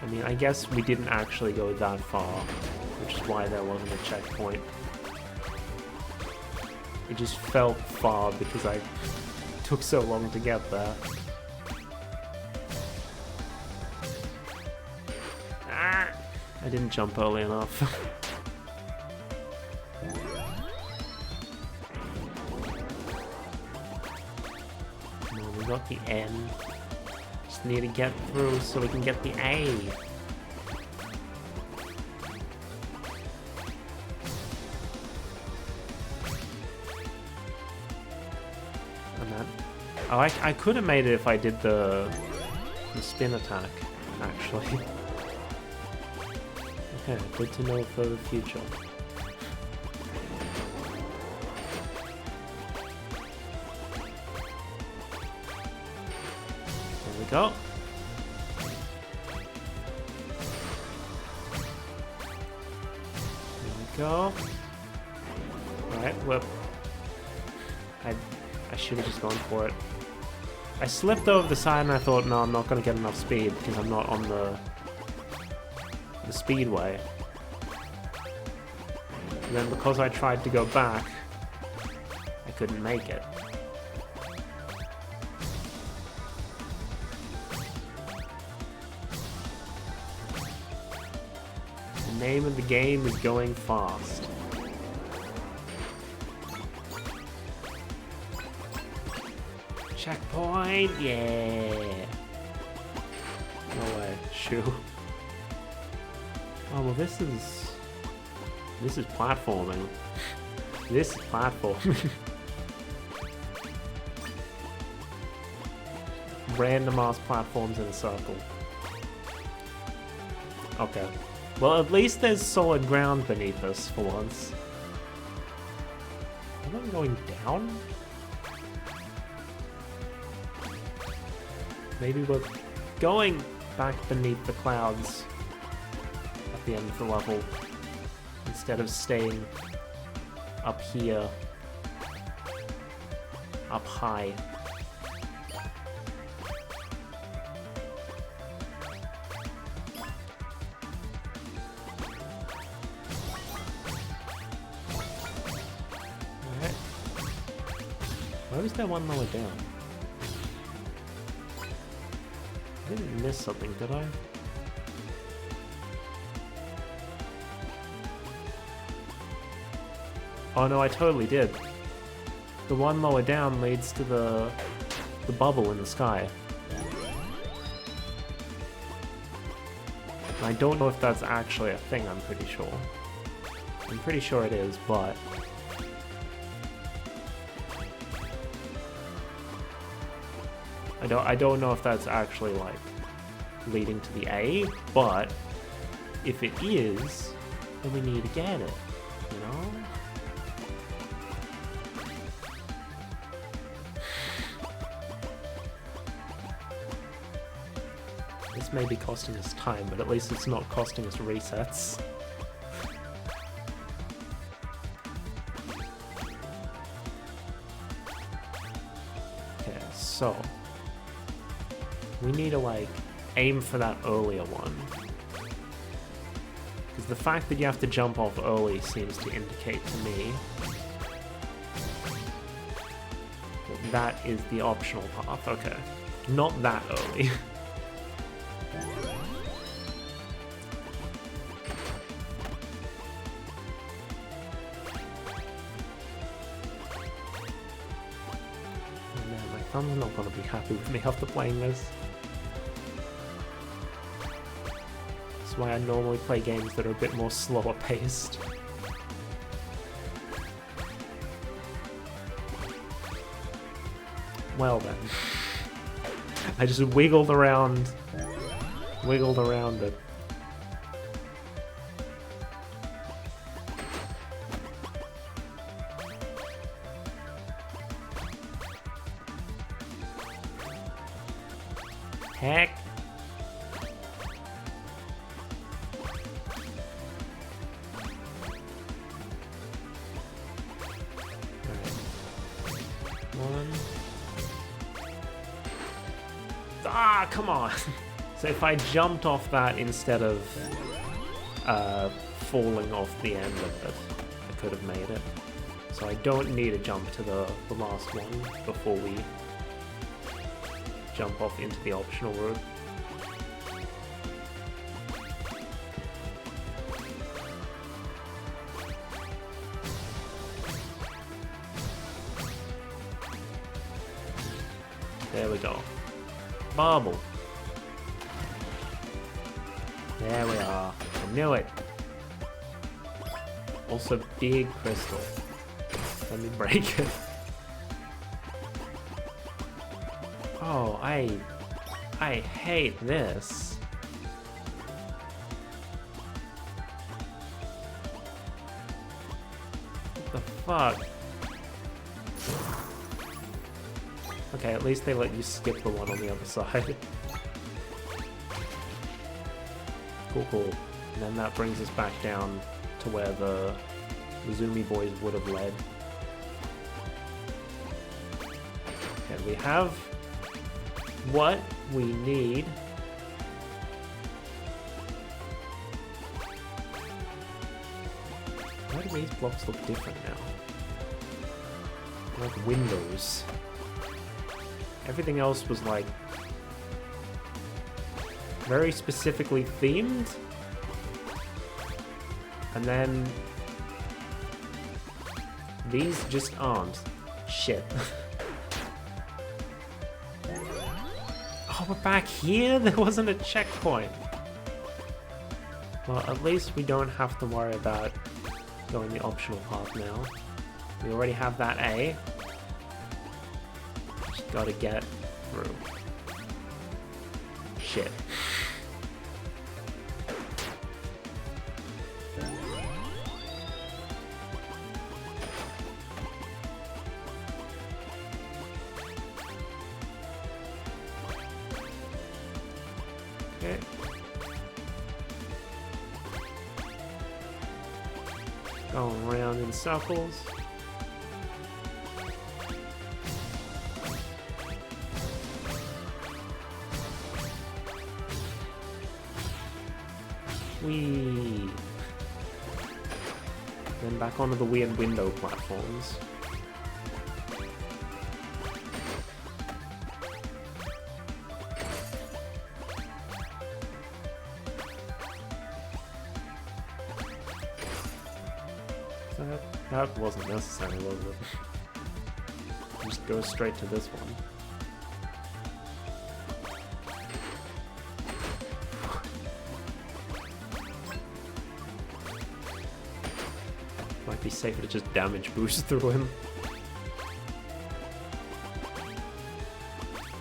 I mean, I guess we didn't actually go that far, which is why there wasn't a checkpoint. It just felt far because I took so long to get there. Ah! I didn't jump early enough. Come on, we got the N. Just need to get through so we can get the A. Oh, I could have made it if I did the spin attack, actually. Okay, good to know for the future. There we go. There we go. Alright, well, I should have just gone for it. I slipped over the side and I thought, no, I'm not going to get enough speed because I'm not on the speedway. And then because I tried to go back, I couldn't make it. The name of the game is going fast. Checkpoint, yeah. No way, shoe. Oh well, this is platforming. This is platforming. Random ass platforms in a circle. Okay. Well, at least there's solid ground beneath us for once. Am I going down? Maybe we're going back beneath the clouds at the end of the level instead of staying up here, up high. Why was there one lower down? I didn't miss something, did I? Oh no, I totally did. The one lower down leads to the bubble in the sky. I don't know if that's actually a thing, I'm pretty sure. I'm pretty sure it is, but... I don't know if that's actually, like, leading to the A, but if it is, then we need to get it, you know? This may be costing us time, but at least it's not costing us resets. Okay, so... we need to, like, aim for that earlier one. Because the fact that you have to jump off early seems to indicate to me that that is the optional path. Okay. Not that early. I'm not gonna be happy with me after playing this. That's why I normally play games that are a bit more slower paced. Well then. I just wiggled around it. Heck. One. Ah, come on. So if I jumped off that instead of falling off the end of it, I could have made it. So I don't need to jump to the last one before we jump off into the optional route. There we go. Bubble. There we are. I knew it. Also big crystal. Let me break it. Oh, I hate this. What the fuck? Okay, at least they let you skip the one on the other side. Cool, cool. And then that brings us back down to where the Zoomy boys would have led. Okay, we have what we need. Why do these blocks look different now? They're like windows. Everything else was like very specifically themed. And then these just aren't. Shit. Oh, we're back here? There wasn't a checkpoint. Well, at least we don't have to worry about going the optional path now. We already have that A. Just gotta get through. Shit. Okay. Going around in circles. Whee! Then back onto the weird window platforms. That wasn't necessary, was it? Just go straight to this one. Might be safer to just damage boost through him.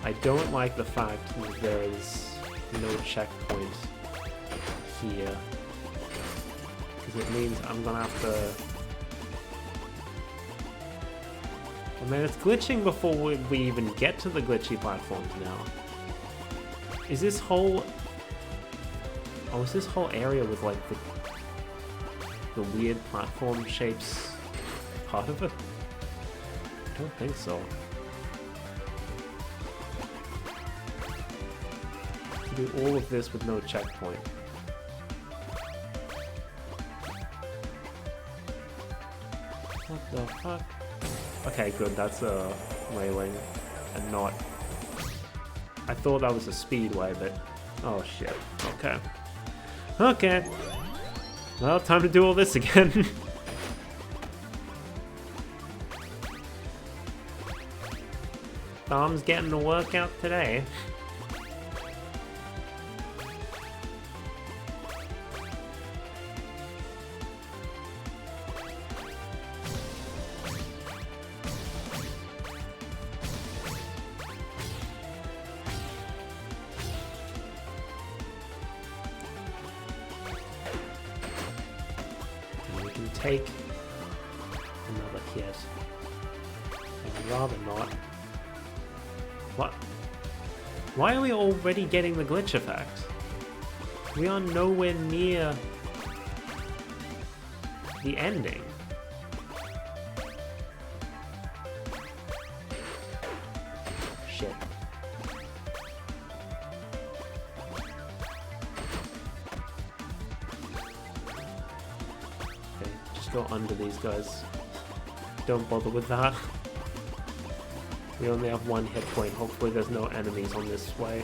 I don't like the fact that there's no checkpoint here. Because it means I'm gonna have to... I mean, it's glitching before we even get to the glitchy platforms now. Is this whole... Oh, is this whole area with, like, the weird platform shapes part of it? I don't think so. To do all of this with no checkpoint. What the fuck? Okay, good, that's a railing and not... I thought that was a speedway, but... Oh shit, okay. Okay. Well, time to do all this again. Tom's getting a workout today. Take another hit. I'd rather not. What? Why are we already getting the glitch effect? We are nowhere near the ending. Shit. Go under these guys. Don't bother with that. We only have one hit point. Hopefully there's no enemies on this way.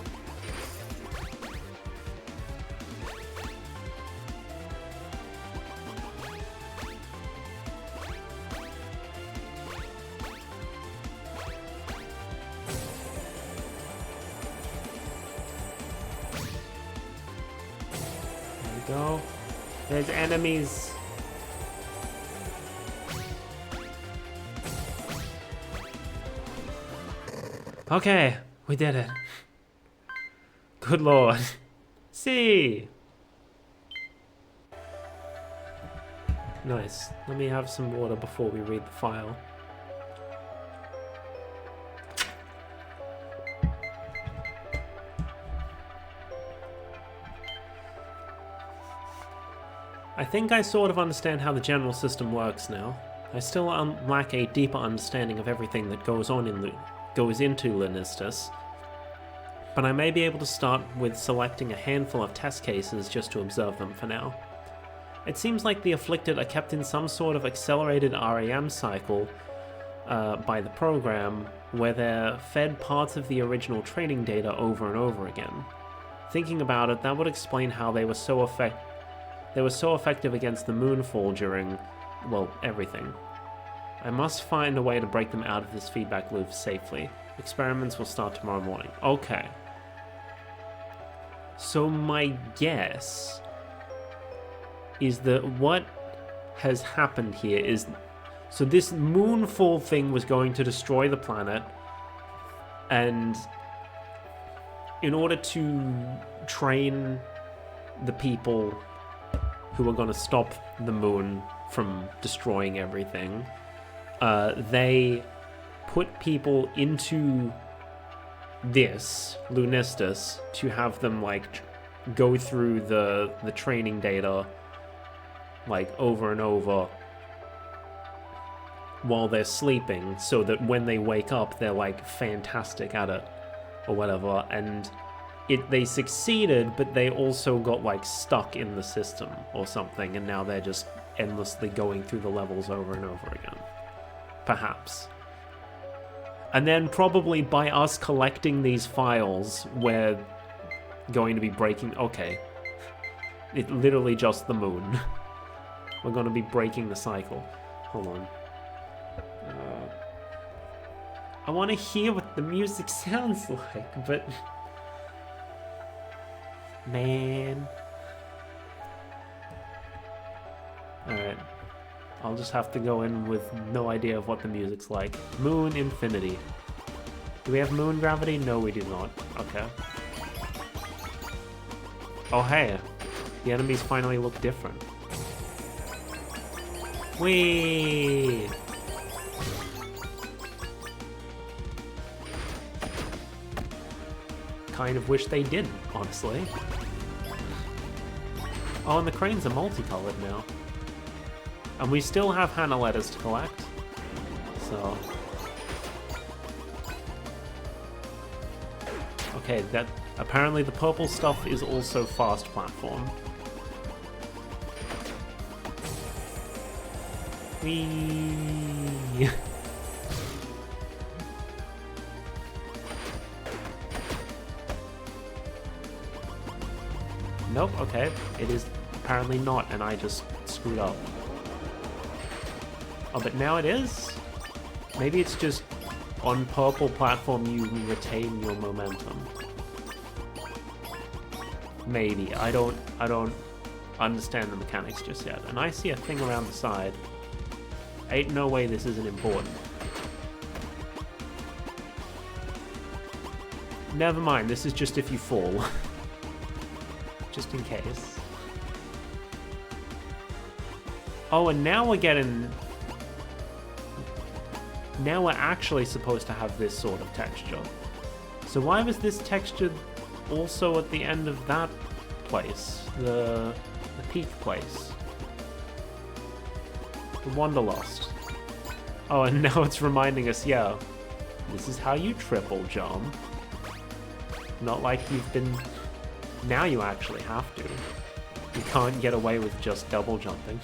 There we go. There's enemies. Okay, we did it. Good lord. See. Nice. Let me have some water before we read the file. I think I sort of understand how the general system works now. I still lack a deeper understanding of everything that goes into Lunistice, but I may be able to start with selecting a handful of test cases just to observe them for now. It seems like the afflicted are kept in some sort of accelerated REM cycle by the program, where they're fed parts of the original training data over and over again. Thinking about it, that would explain how they were so effective against the moonfall during, well, everything. I must find a way to break them out of this feedback loop safely. Experiments will start tomorrow morning. Okay. So my guess is that what has happened here is... So this moonfall thing was going to destroy the planet, and in order to train the people who are going to stop the moon from destroying everything, they put people into this Lunistice to have them like go through the training data like over and over while they're sleeping, so that when they wake up they're like fantastic at it or whatever. And they succeeded, but they also got like stuck in the system or something, and now they're just endlessly going through the levels over and over again. Perhaps. And then probably by us collecting these files, we're going to be breaking... Okay. It's literally just the moon. We're going to be breaking the cycle. Hold on. I want to hear what the music sounds like, but... Man. Alright. I'll just have to go in with no idea of what the music's like. Moon Infinity. Do we have moon gravity? No, we do not. Okay. Oh, hey. The enemies finally look different. Whee! Kind of wish they didn't, honestly. Oh, and the cranes are multicolored now. And we still have Hana letters to collect. So... Okay, that... Apparently the purple stuff is also fast platform. Whee! Nope, okay. It is apparently not, and I just screwed up. Oh, but now it is? Maybe it's just on purple platform you retain your momentum. Maybe. I don't understand the mechanics just yet. And I see a thing around the side. Ain't no way this isn't important. Never mind, this is just if you fall. Just in case. Oh, and now we're getting... Now we're actually supposed to have this sort of texture. So why was this texture also at the end of that place? The peak place. The Wanderlust. Oh, and now it's reminding us, yeah, this is how you triple jump. Not like you've been... Now you actually have to. You can't get away with just double jumping.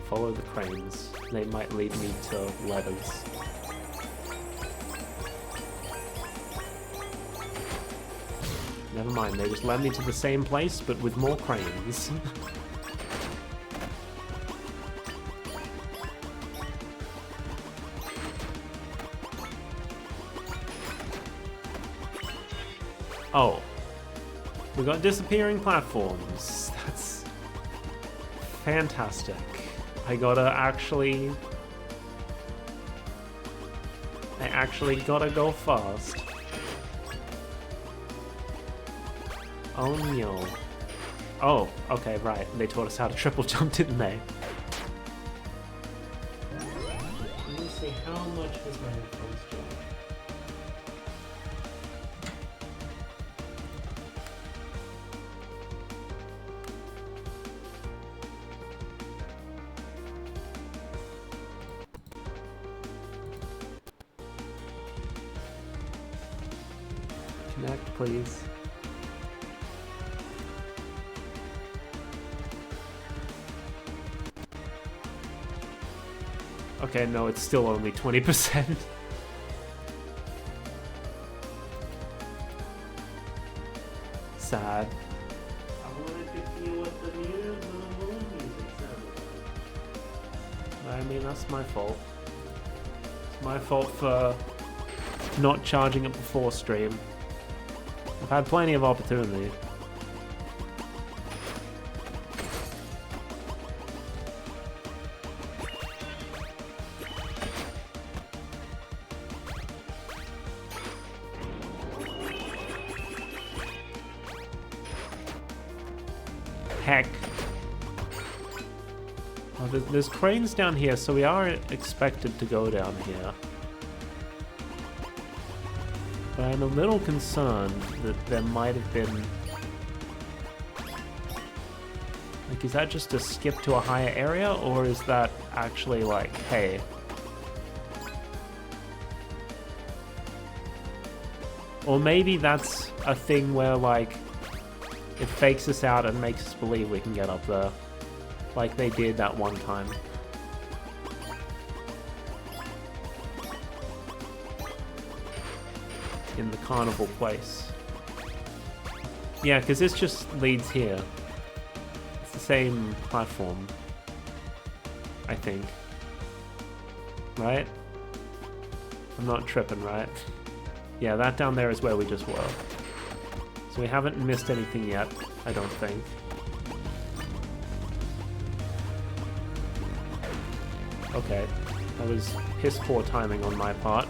Follow the cranes. They might lead me to letters. Never mind, they just led me to the same place, but with more cranes. Oh. We got disappearing platforms. That's fantastic. I actually gotta go fast. Oh no. Oh, okay, right. They taught us how to triple jump, didn't they? Let me see, how much was my headphones jump? Connect, please. Okay, no, it's still only 20%. Sad. I wanted to feel what the music sounded like. I mean, that's my fault. It's my fault for not charging it before stream. I've had plenty of opportunity. Heck. Oh, there's cranes down here, so we are expected to go down here. But I'm a little concerned that there might have been... Like, is that just a skip to a higher area, or is that actually like, hey... Or maybe that's a thing where, like, it fakes us out and makes us believe we can get up there. Like they did that one time. In the carnival place. Yeah, because this just leads here. It's the same platform. I think. Right? I'm not tripping, right? Yeah, that down there is where we just were. So we haven't missed anything yet, I don't think. Okay, that was piss poor timing on my part.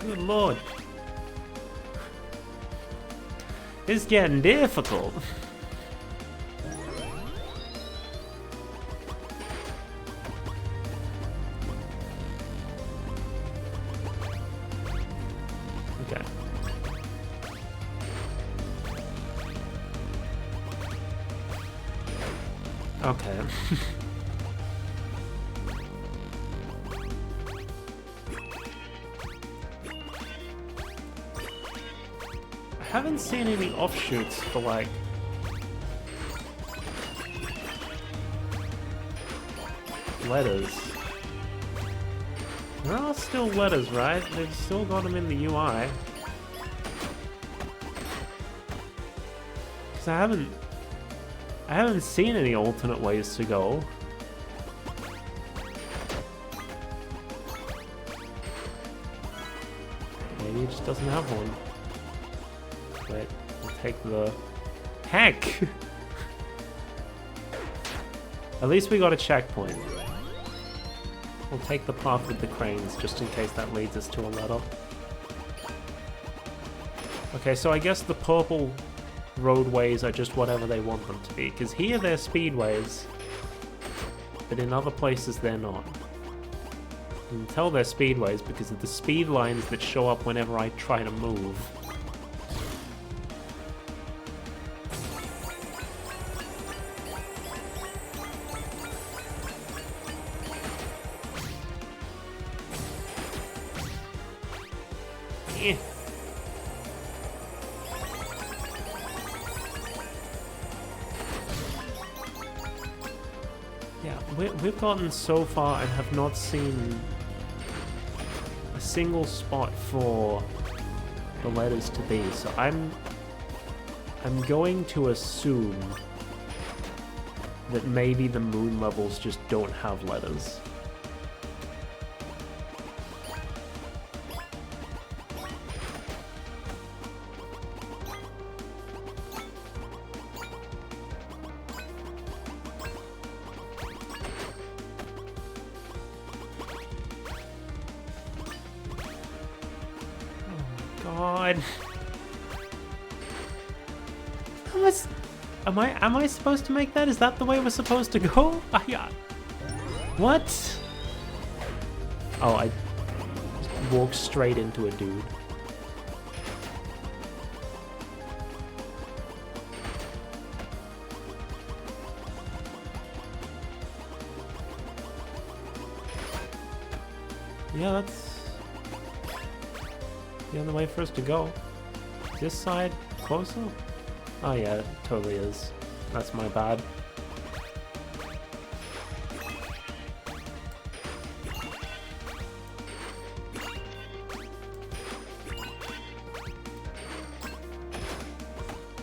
Good lord. It's getting difficult. Okay. Okay. I haven't seen any offshoots for like letters. There are still letters, right? They've still got them in the UI. Because I haven't seen any alternate ways to go. Maybe it just doesn't have one. Wait, we'll take the... Heck! At least we got a checkpoint. We'll take the path with the cranes, just in case that leads us to a letter. Okay, so I guess the purple roadways are just whatever they want them to be, because here they're speedways, but in other places they're not. You can tell they're speedways because of the speed lines that show up whenever I try to move. We've gotten so far and have not seen a single spot for the letters to be, so I'm going to assume that maybe the moon levels just don't have letters. Am I supposed to make that? Is that the way we're supposed to go? What? Oh, I just walked straight into a dude. Yeah, that's the other way for us to go. Is this side closer? Oh yeah, it totally is. That's my bad.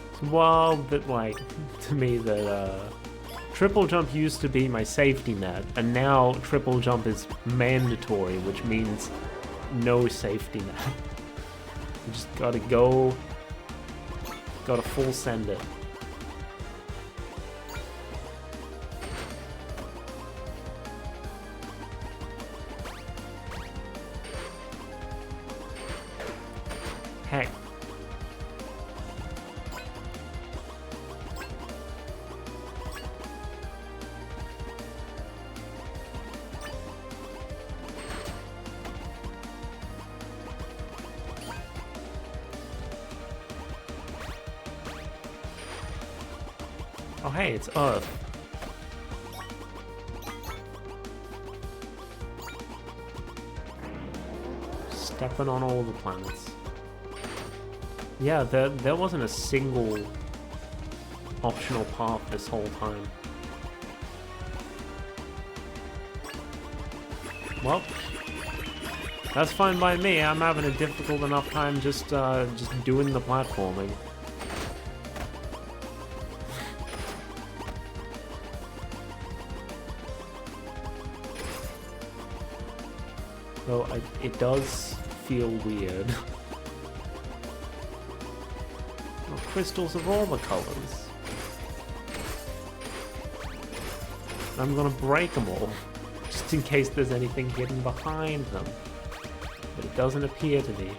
It's wild that, like, to me that triple jump used to be my safety net, and now triple jump is mandatory, which means no safety net. You just gotta go. Gotta full send it. Heck. Oh hey, it's Earth. Stepping on all the planets. Yeah, there wasn't a single optional path this whole time. Well, That's fine by me. I'm having a difficult enough time just doing the platforming. Though it does feel weird. Oh, crystals of all the colors. I'm gonna break them all, just in case there's anything hidden behind them. But it doesn't appear to be.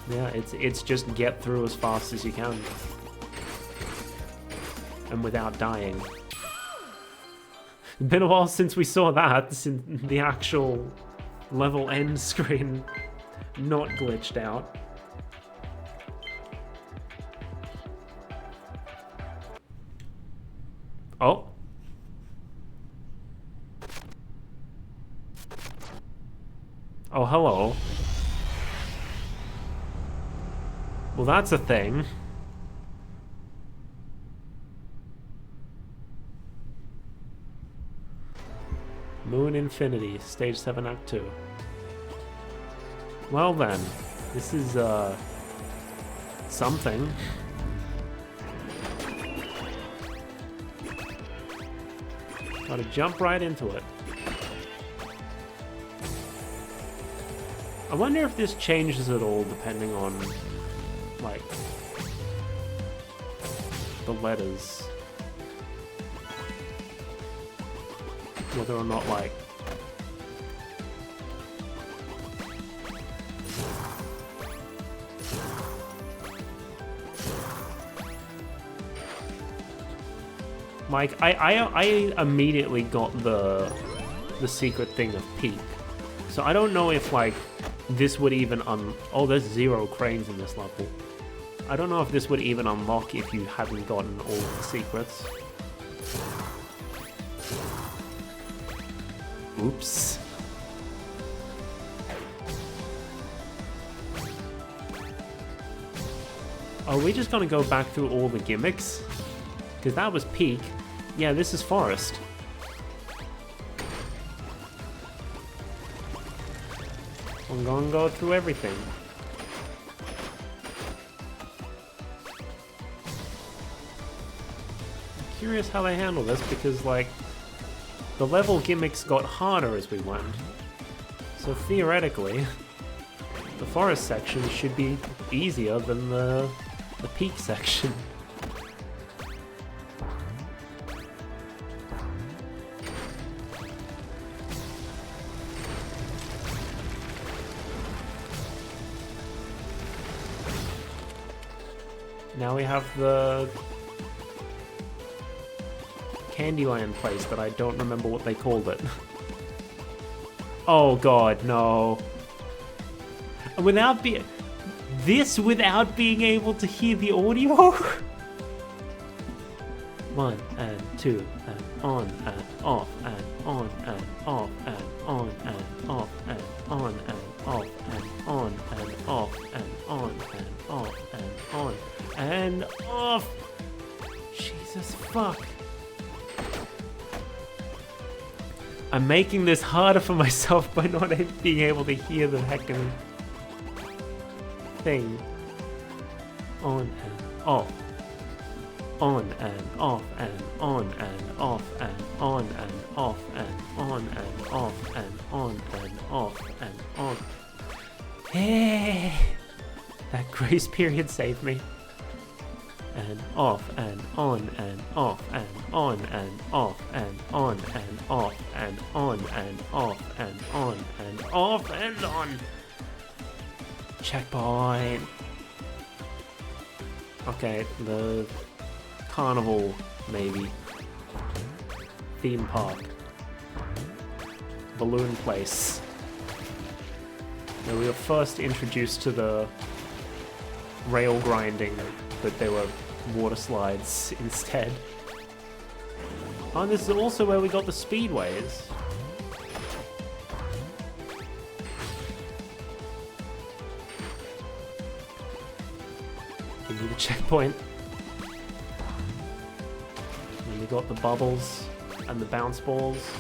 Yeah, it's just get through as fast as you can. And without dying. It's been a while since we saw that, since the actual level end screen not glitched out. Oh. Oh, hello. Well, that's a thing. Moon Infinity, Stage 7, Act 2. Well then, this is, something. Gotta jump right into it. I wonder if this changes at all depending on, like, the letters. Whether or not, like... Like, I immediately got the secret thing of peak. So I don't know if, like, this would even oh, there's 0 cranes in this level. I don't know if this would even unlock if you hadn't gotten all of the secrets. Oops. Are we just gonna go back through all the gimmicks? Because that was peak. Yeah, this is forest. I'm gonna go through everything. I'm curious how they handle this because, like, the level gimmicks got harder as we went. So theoretically, the forest section should be easier than the peak section. Now we have the Candyland place that I don't remember what they called it. Oh god, no. Without being able to hear the audio? 1 and 2 and on and off and on and off and on and off and on and off and on and off and on and off and on and off. Jesus fuck. I'm making this harder for myself by not being able to hear the heckin' thing. On and off. On and off and on and off and on and off and on and off and on and off and on. Hey, that grace period saved me. And off and on and off and on and off and on and off and on and off and on and off and on. Checkpoint. Okay, the carnival, maybe. Theme park. Balloon place. Now we were first introduced to the rail grinding, but they were water slides instead. Oh, this is also where we got the speedways. Give me the checkpoint. And we got the bubbles and the bounce balls.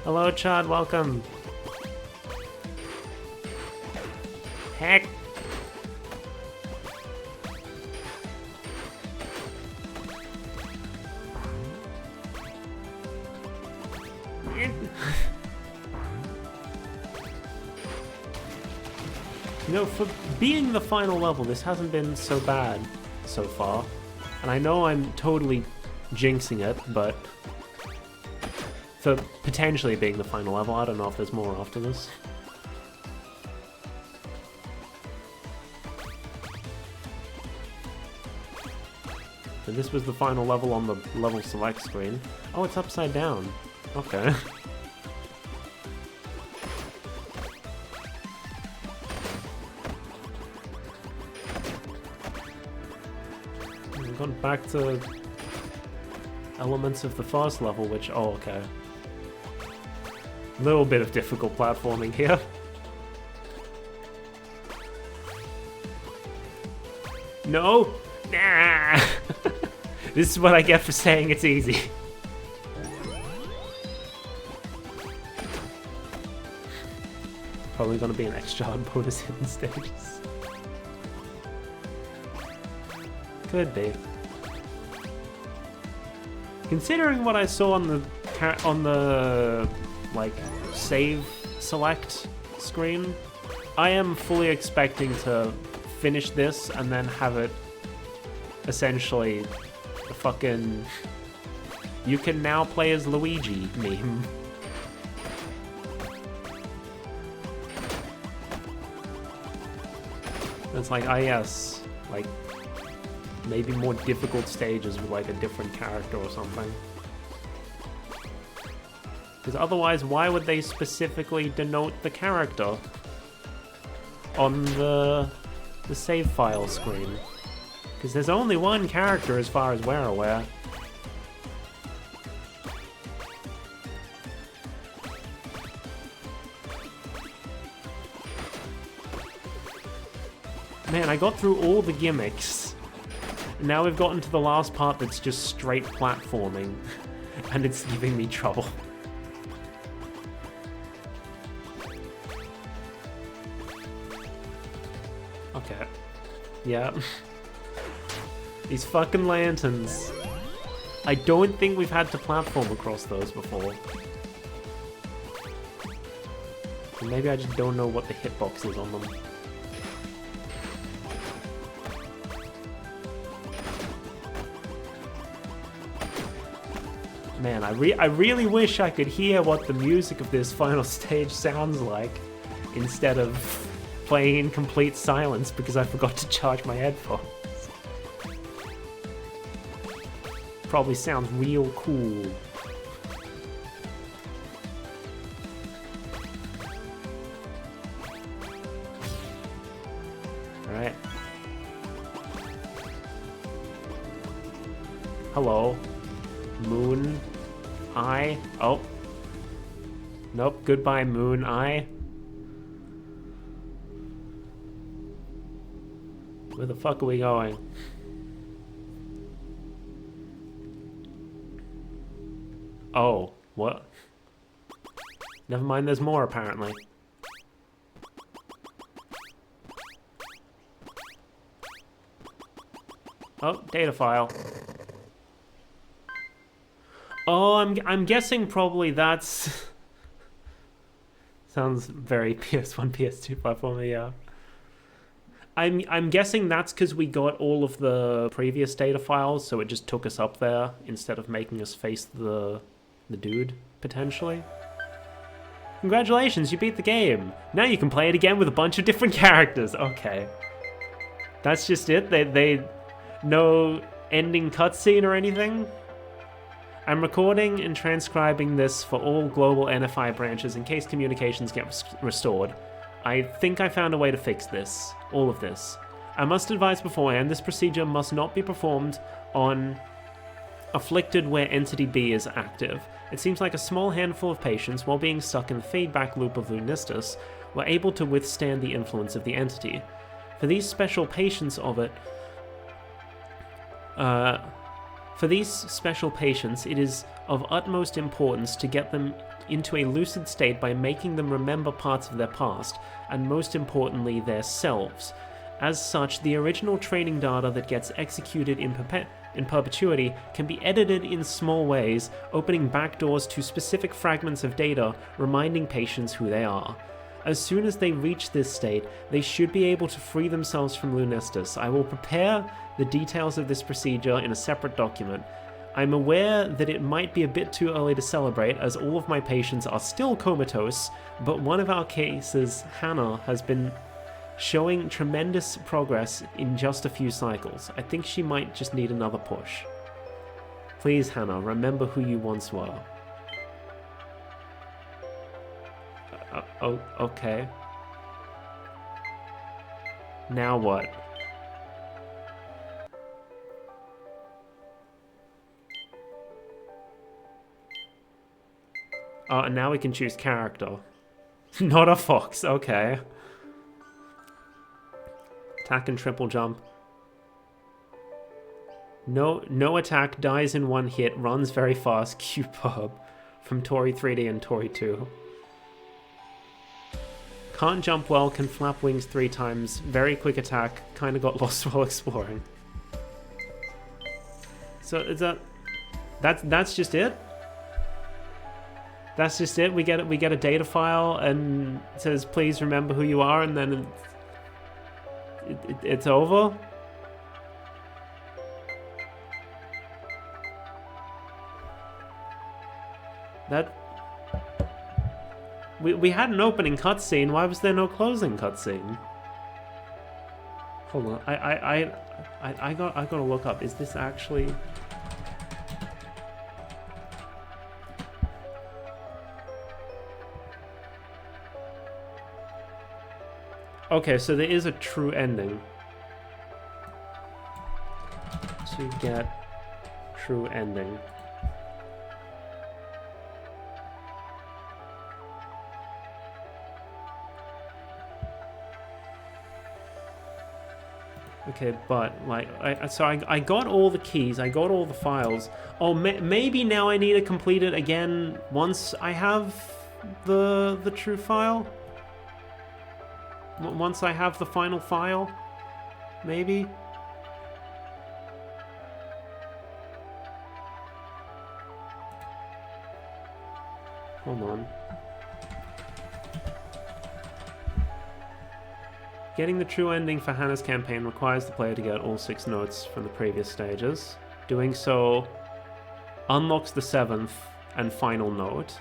Hello, Chad, welcome. Heck. You know, for being the final level, this hasn't been so bad so far. And I know I'm totally jinxing it, but for potentially being the final level, I don't know if there's more after this. So this was the final level on the level select screen. Oh, it's upside down. Okay. We've gone back to elements of the first level, which... Oh, okay. Little bit of difficult platforming here. No! Nah! This is what I get for saying it's easy. Probably gonna be an extra hard bonus hidden stages. Could be. Considering what I saw on the like save select screen, I am fully expecting to finish this and then have it essentially a fucking "you can now play as Luigi" meme. It's like, ah yes, like maybe more difficult stages with like a different character or something. Because otherwise, why would they specifically denote the character on the save file screen? Because there's only one character as far as we're aware. Man, I got through all the gimmicks. Now we've gotten to the last part that's just straight platforming, and it's giving me trouble. Okay. Yeah. These fucking lanterns. I don't think we've had to platform across those before. Or maybe I just don't know what the hitbox is on them. Man, I really wish I could hear what the music of this final stage sounds like instead of playing in complete silence because I forgot to charge my headphones. Probably sounds real cool. Alright. Hello. Moon Eye. Oh. Nope. Goodbye, Moon Eye. Where the fuck are we going? Oh, what? Never mind, there's more apparently. Oh, data file. Oh, I'm guessing probably that's... Sounds very PS1, PS2 platformer, yeah. I'm guessing that's because we got all of the previous data files, so it just took us up there instead of making us face the dude, potentially. Congratulations, you beat the game. Now you can play it again with a bunch of different characters. Okay. That's just it? They no ending cutscene or anything? I'm recording and transcribing this for all global NFI branches in case communications get restored. I think I found a way to fix this. All of this. I must advise beforehand, this procedure must not be performed on afflicted where Entity B is active. It seems like a small handful of patients, while being stuck in the feedback loop of Lunistice, were able to withstand the influence of the entity. For these special patients, it is of utmost importance to get them into a lucid state by making them remember parts of their past, and most importantly, their selves. As such, the original training data that gets executed in perpetuity can be edited in small ways, opening backdoors to specific fragments of data, reminding patients who they are. As soon as they reach this state, they should be able to free themselves from Lunistice. I will prepare the details of this procedure in a separate document. I'm aware that it might be a bit too early to celebrate, as all of my patients are still comatose, but one of our cases, Hannah, has been showing tremendous progress in just a few cycles. I think she might just need another push. Please, Hannah, remember who you once were. Oh, okay. Now what? Oh, and now we can choose character. Not a fox, okay. Attack and triple jump. No attack, dies in one hit, runs very fast, Q-pub. From Tori 3D and Tori 2. Can't jump well, can flap wings 3 times, very quick attack, kinda got lost while exploring. So is that's just it? That's just it? We get a data file and it says please remember who you are, and then it's over? That... We had an opening cutscene, why was there no closing cutscene? Hold on, I gotta look up, is this actually... Okay, so there is a true ending. To get true ending. Okay, but like, I got all the keys, I got all the files. Oh, maybe now I need to complete it again once I have the true file. Once I have the final file, maybe. Hold on. Getting the true ending for Hannah's campaign requires the player to get all 6 notes from the previous stages. Doing so unlocks the 7th and final note.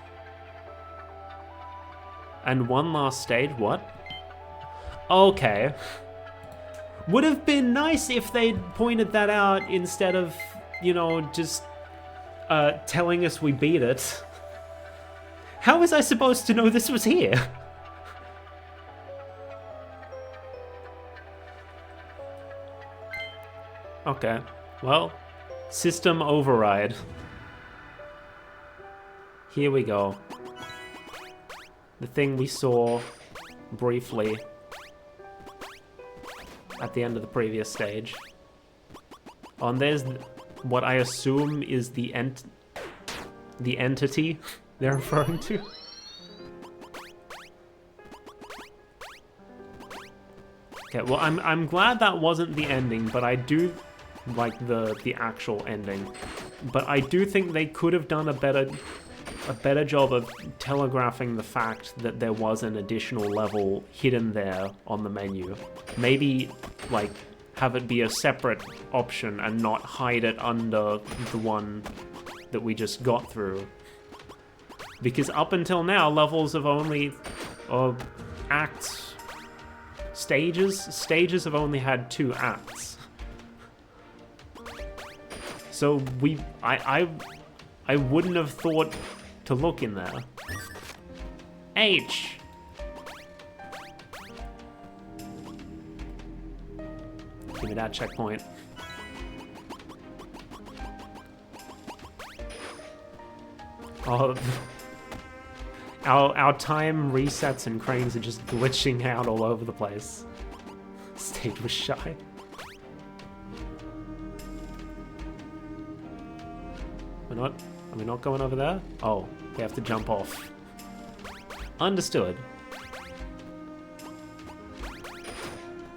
And one last stage, what? Okay. Would have been nice if they'd pointed that out instead of, you know, just telling us we beat it. How was I supposed to know this was here? Okay, well, system override. Here we go. The thing we saw briefly at the end of the previous stage. Oh, and there's what I assume is the entity they're referring to. Okay, well, I'm glad that wasn't the ending, but I do like the actual ending. But I do think they could have done a better job of telegraphing the fact that there was an additional level hidden there on the menu. Maybe, like, have it be a separate option and not hide it under the one that we just got through. Because up until now, levels have only... acts... Stages have only had 2 acts. So I wouldn't have thought to look in there. H! Give me that checkpoint. Oh, our time resets and cranes are just glitching out all over the place. Stage was shy. Are we not going over there? Oh, we have to jump off. Understood.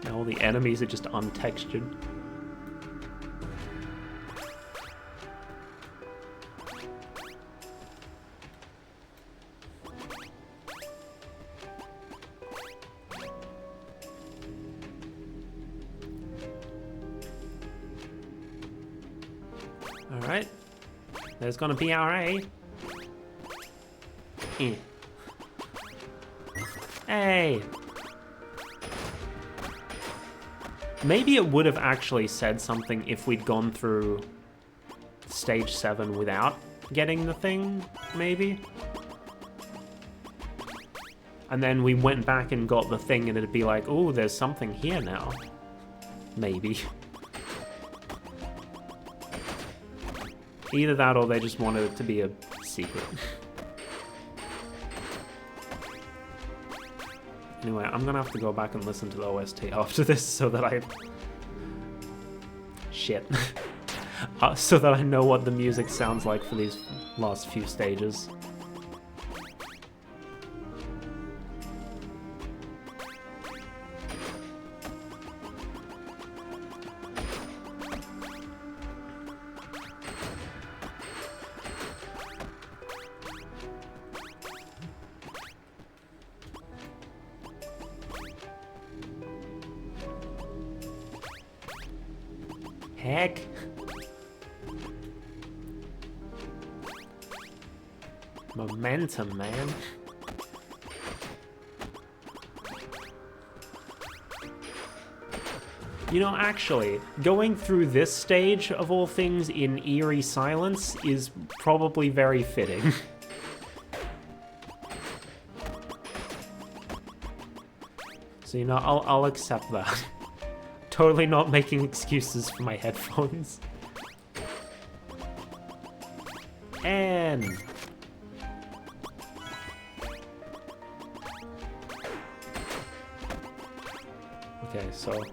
Now all the enemies are just untextured. Alright. There's gonna be our A. Hey! Maybe it would have actually said something if we'd gone through stage 7 without getting the thing, maybe? And then we went back and got the thing and it'd be like, oh, there's something here now. Maybe. Either that or they just wanted it to be a secret. Anyway, I'm gonna have to go back and listen to the OST after this so that I... Shit. So that I know what the music sounds like for these last few stages. Heck. Momentum, man. You know, actually, going through this stage, of all things, in eerie silence is probably very fitting. So, you know, I'll accept that. Totally not making excuses for my headphones. And... Okay, so...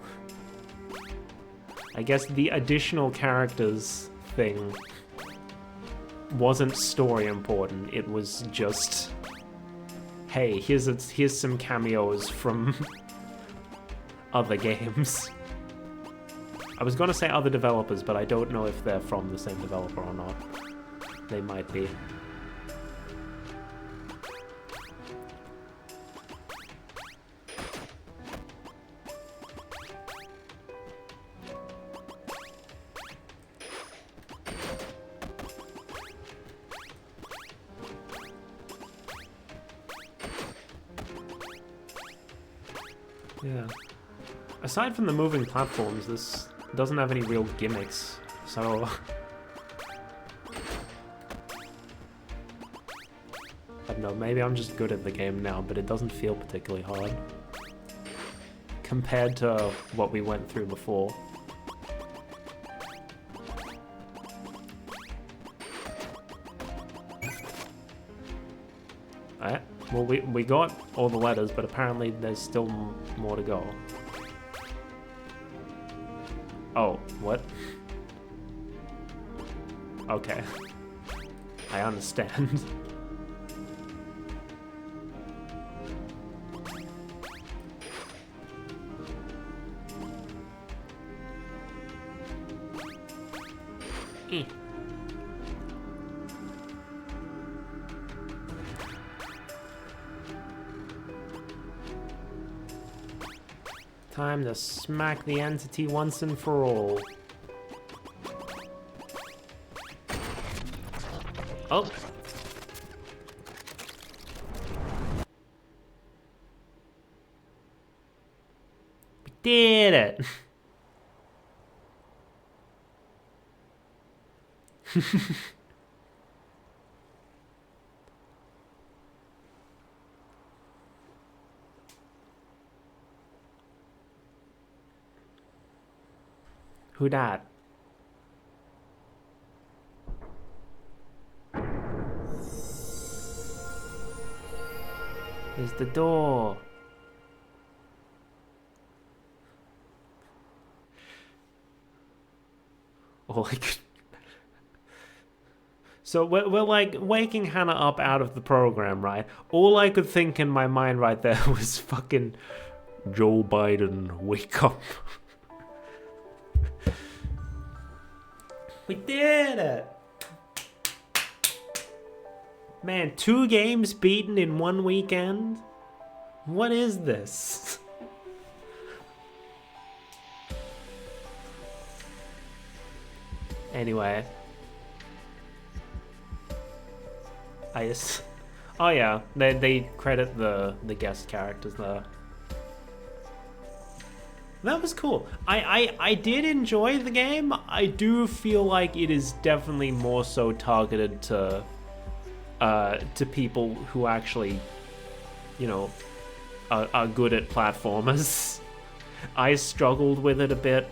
I guess the additional characters thing wasn't story important, it was just... Hey, here's some cameos from other games. I was gonna say other developers, but I don't know if they're from the same developer or not. They might be. Yeah. Aside from the moving platforms, this doesn't have any real gimmicks, so... I don't know, maybe I'm just good at the game now, but it doesn't feel particularly hard. Compared to what we went through before. Alright, well we got all the letters, but apparently there's still more to go. Oh, what? Okay. I understand. Time to smack the entity once and for all. Oh! We did it! Who dat? There's the door. All I could... So we're like waking Hannah up out of the program, right? All I could think in my mind right there was fucking Joe Biden, wake up. We did it! Man, 2 games beaten in 1 weekend? What is this? Anyway. Oh yeah, they credit the guest characters there. That was cool. I did enjoy the game. I do feel like it is definitely more so targeted to people who actually, you know, are good at platformers. I struggled with it a bit,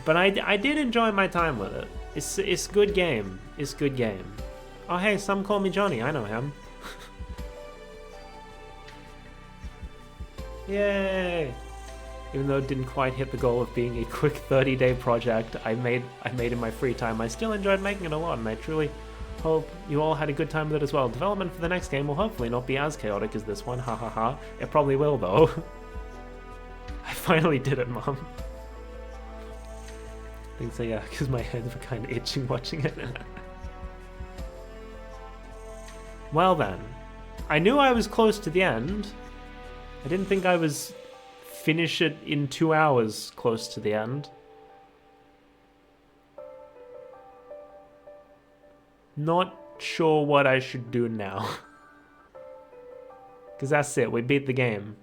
but I did enjoy my time with it. It's good game. It's good game. Oh hey, some call me Johnny. I know him. Yay! Even though it didn't quite hit the goal of being a quick 30-day project I made in my free time, I still enjoyed making it a lot, and I truly hope you all had a good time with it as well. Development for the next game will hopefully not be as chaotic as this one, ha ha ha. It probably will though. I finally did it, Mom. I think so, yeah, because my hands were kind of itching watching it. Well then, I knew I was close to the end. I didn't think I was finish it in 2 hours close to the end. Not sure what I should do now. Because that's it, we beat the game.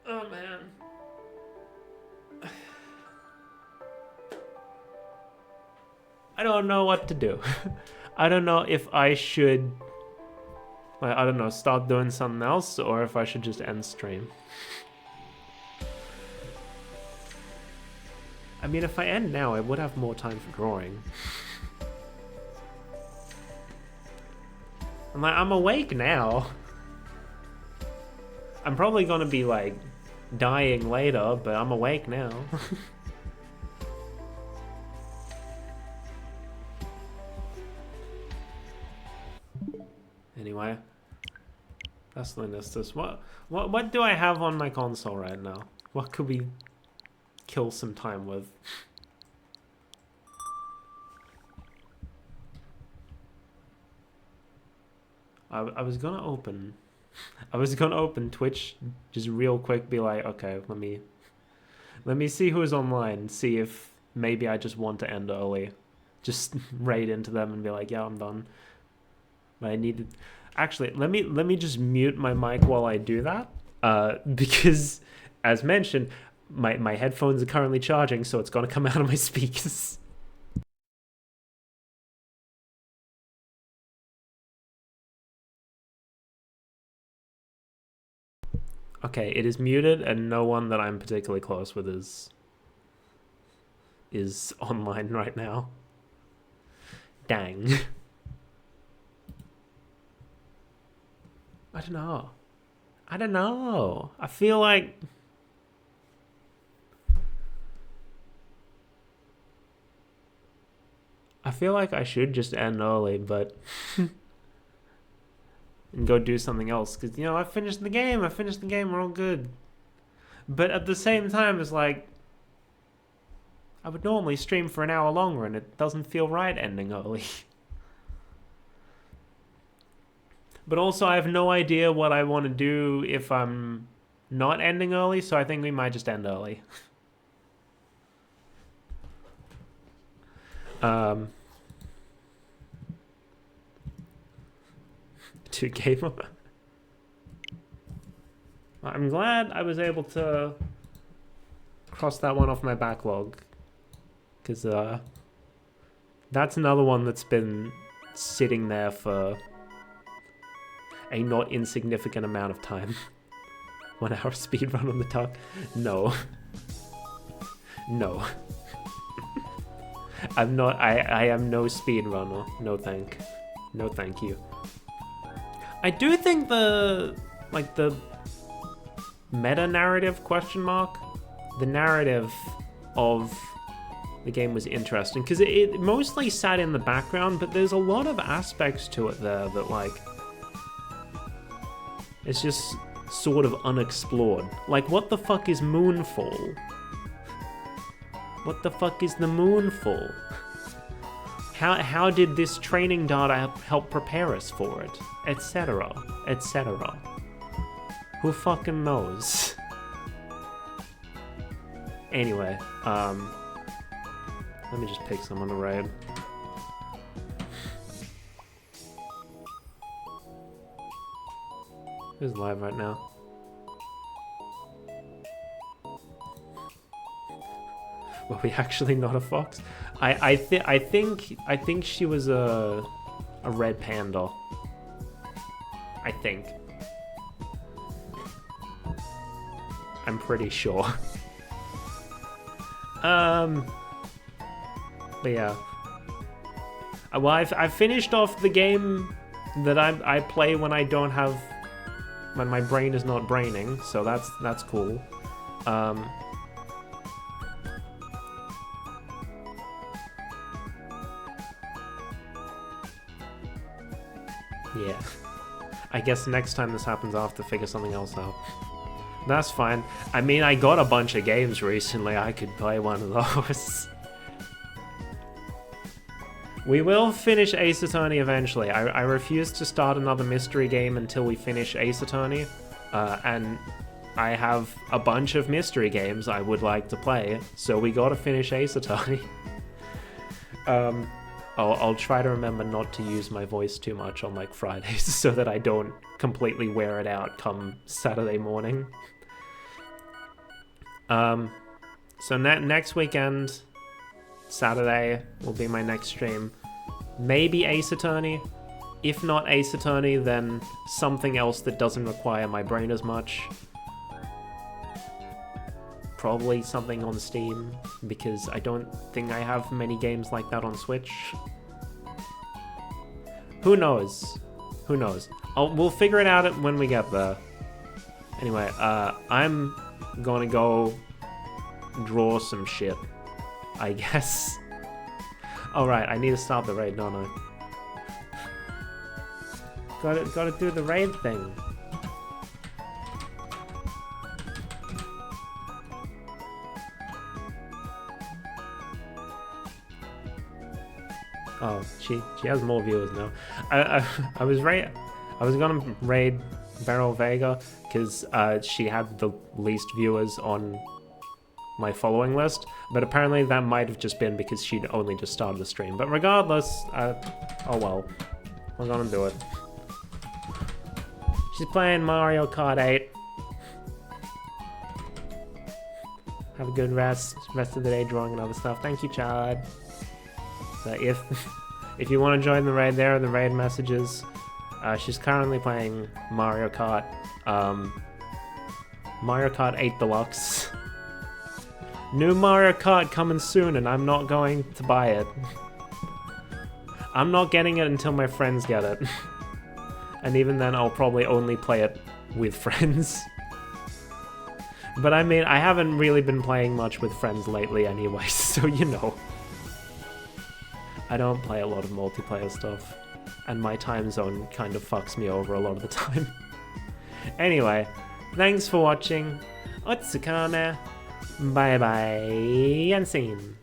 Oh man. I don't know what to do. I don't know if I should, like, I don't know, start doing something else, or if I should just end stream. I mean, if I end now, I would have more time for drawing. I'm awake now. I'm probably gonna be, like, dying later, but I'm awake now. Anyway, that's Lunistice. What do I have on my console right now? What could we kill some time with? I was gonna open Twitch just real quick, be like, okay, let me see who's online, see if maybe I just want to end early. Just raid into them and be like, yeah, I'm done. But I needed, actually, let me just mute my mic while I do that, because as mentioned, my headphones are currently charging, so it's gonna come out of my speakers. Okay, it is muted, and no one that I'm particularly close with is online right now. Dang. I don't know. I feel like I should just end early, but and go do something else, because, you know, I finished the game, we're all good. But at the same time, it's like, I would normally stream for an hour longer, and it doesn't feel right ending early. But also, I have no idea what I want to do if I'm not ending early, so I think we might just end early. To gamer. I'm glad I was able to cross that one off my backlog, because that's another one that's been sitting there for a not insignificant amount of time. 1 hour speedrun on the talk? No. No. I'm not, I am no speedrunner. No thank you. I do think the meta narrative question mark, the narrative of the game was interesting, because it mostly sat in the background, but there's a lot of aspects to it there that, like, it's just sort of unexplored. Like, what the fuck is Moonfall? What the fuck is the Moonfall? How did this training data help prepare us for it? Etc. Etc. Who fucking knows? Anyway, let me just pick someone to raid. Who's live right now? Were we actually not a fox? I think she was a red panda. I think. I'm pretty sure. But yeah. Well, I've finished off the game that I play when I don't have, when my brain is not braining, so that's cool. Yeah. I guess next time this happens, I'll have to figure something else out. That's fine. I mean, I got a bunch of games recently. I could play one of those. We will finish Ace Attorney eventually. I refuse to start another mystery game until we finish Ace Attorney. And I have a bunch of mystery games I would like to play, so we gotta finish Ace Attorney. I'll try to remember not to use my voice too much on, like, Fridays so that I don't completely wear it out come Saturday morning. So next weekend, Saturday, will be my next stream. Maybe Ace Attorney. If not Ace Attorney, then something else that doesn't require my brain as much. Probably something on Steam, because I don't think I have many games like that on Switch. Who knows? Who knows? We'll figure it out when we get there. Anyway, I'm gonna go draw some shit, I guess. Alright, I need to start the raid, don't I? Gotta do the raid thing. Oh, she has more viewers now. I was gonna raid Beryl Vega because she had the least viewers on my following list, but apparently that might have just been because she'd only just started the stream. But regardless, oh well, we're gonna do it. She's playing Mario Kart 8. Have a good rest of the day drawing and other stuff. Thank you, Chad. So if you want to join the raid, there are the raid messages. She's currently playing Mario Kart. Mario Kart 8 Deluxe. New Mario Kart coming soon, and I'm not going to buy it. I'm not getting it until my friends get it. And even then, I'll probably only play it with friends. But I mean, I haven't really been playing much with friends lately anyway, so you know. I don't play a lot of multiplayer stuff, and my time zone kind of fucks me over a lot of the time. Anyway, thanks for watching. Otsukame. Bye bye, and scene.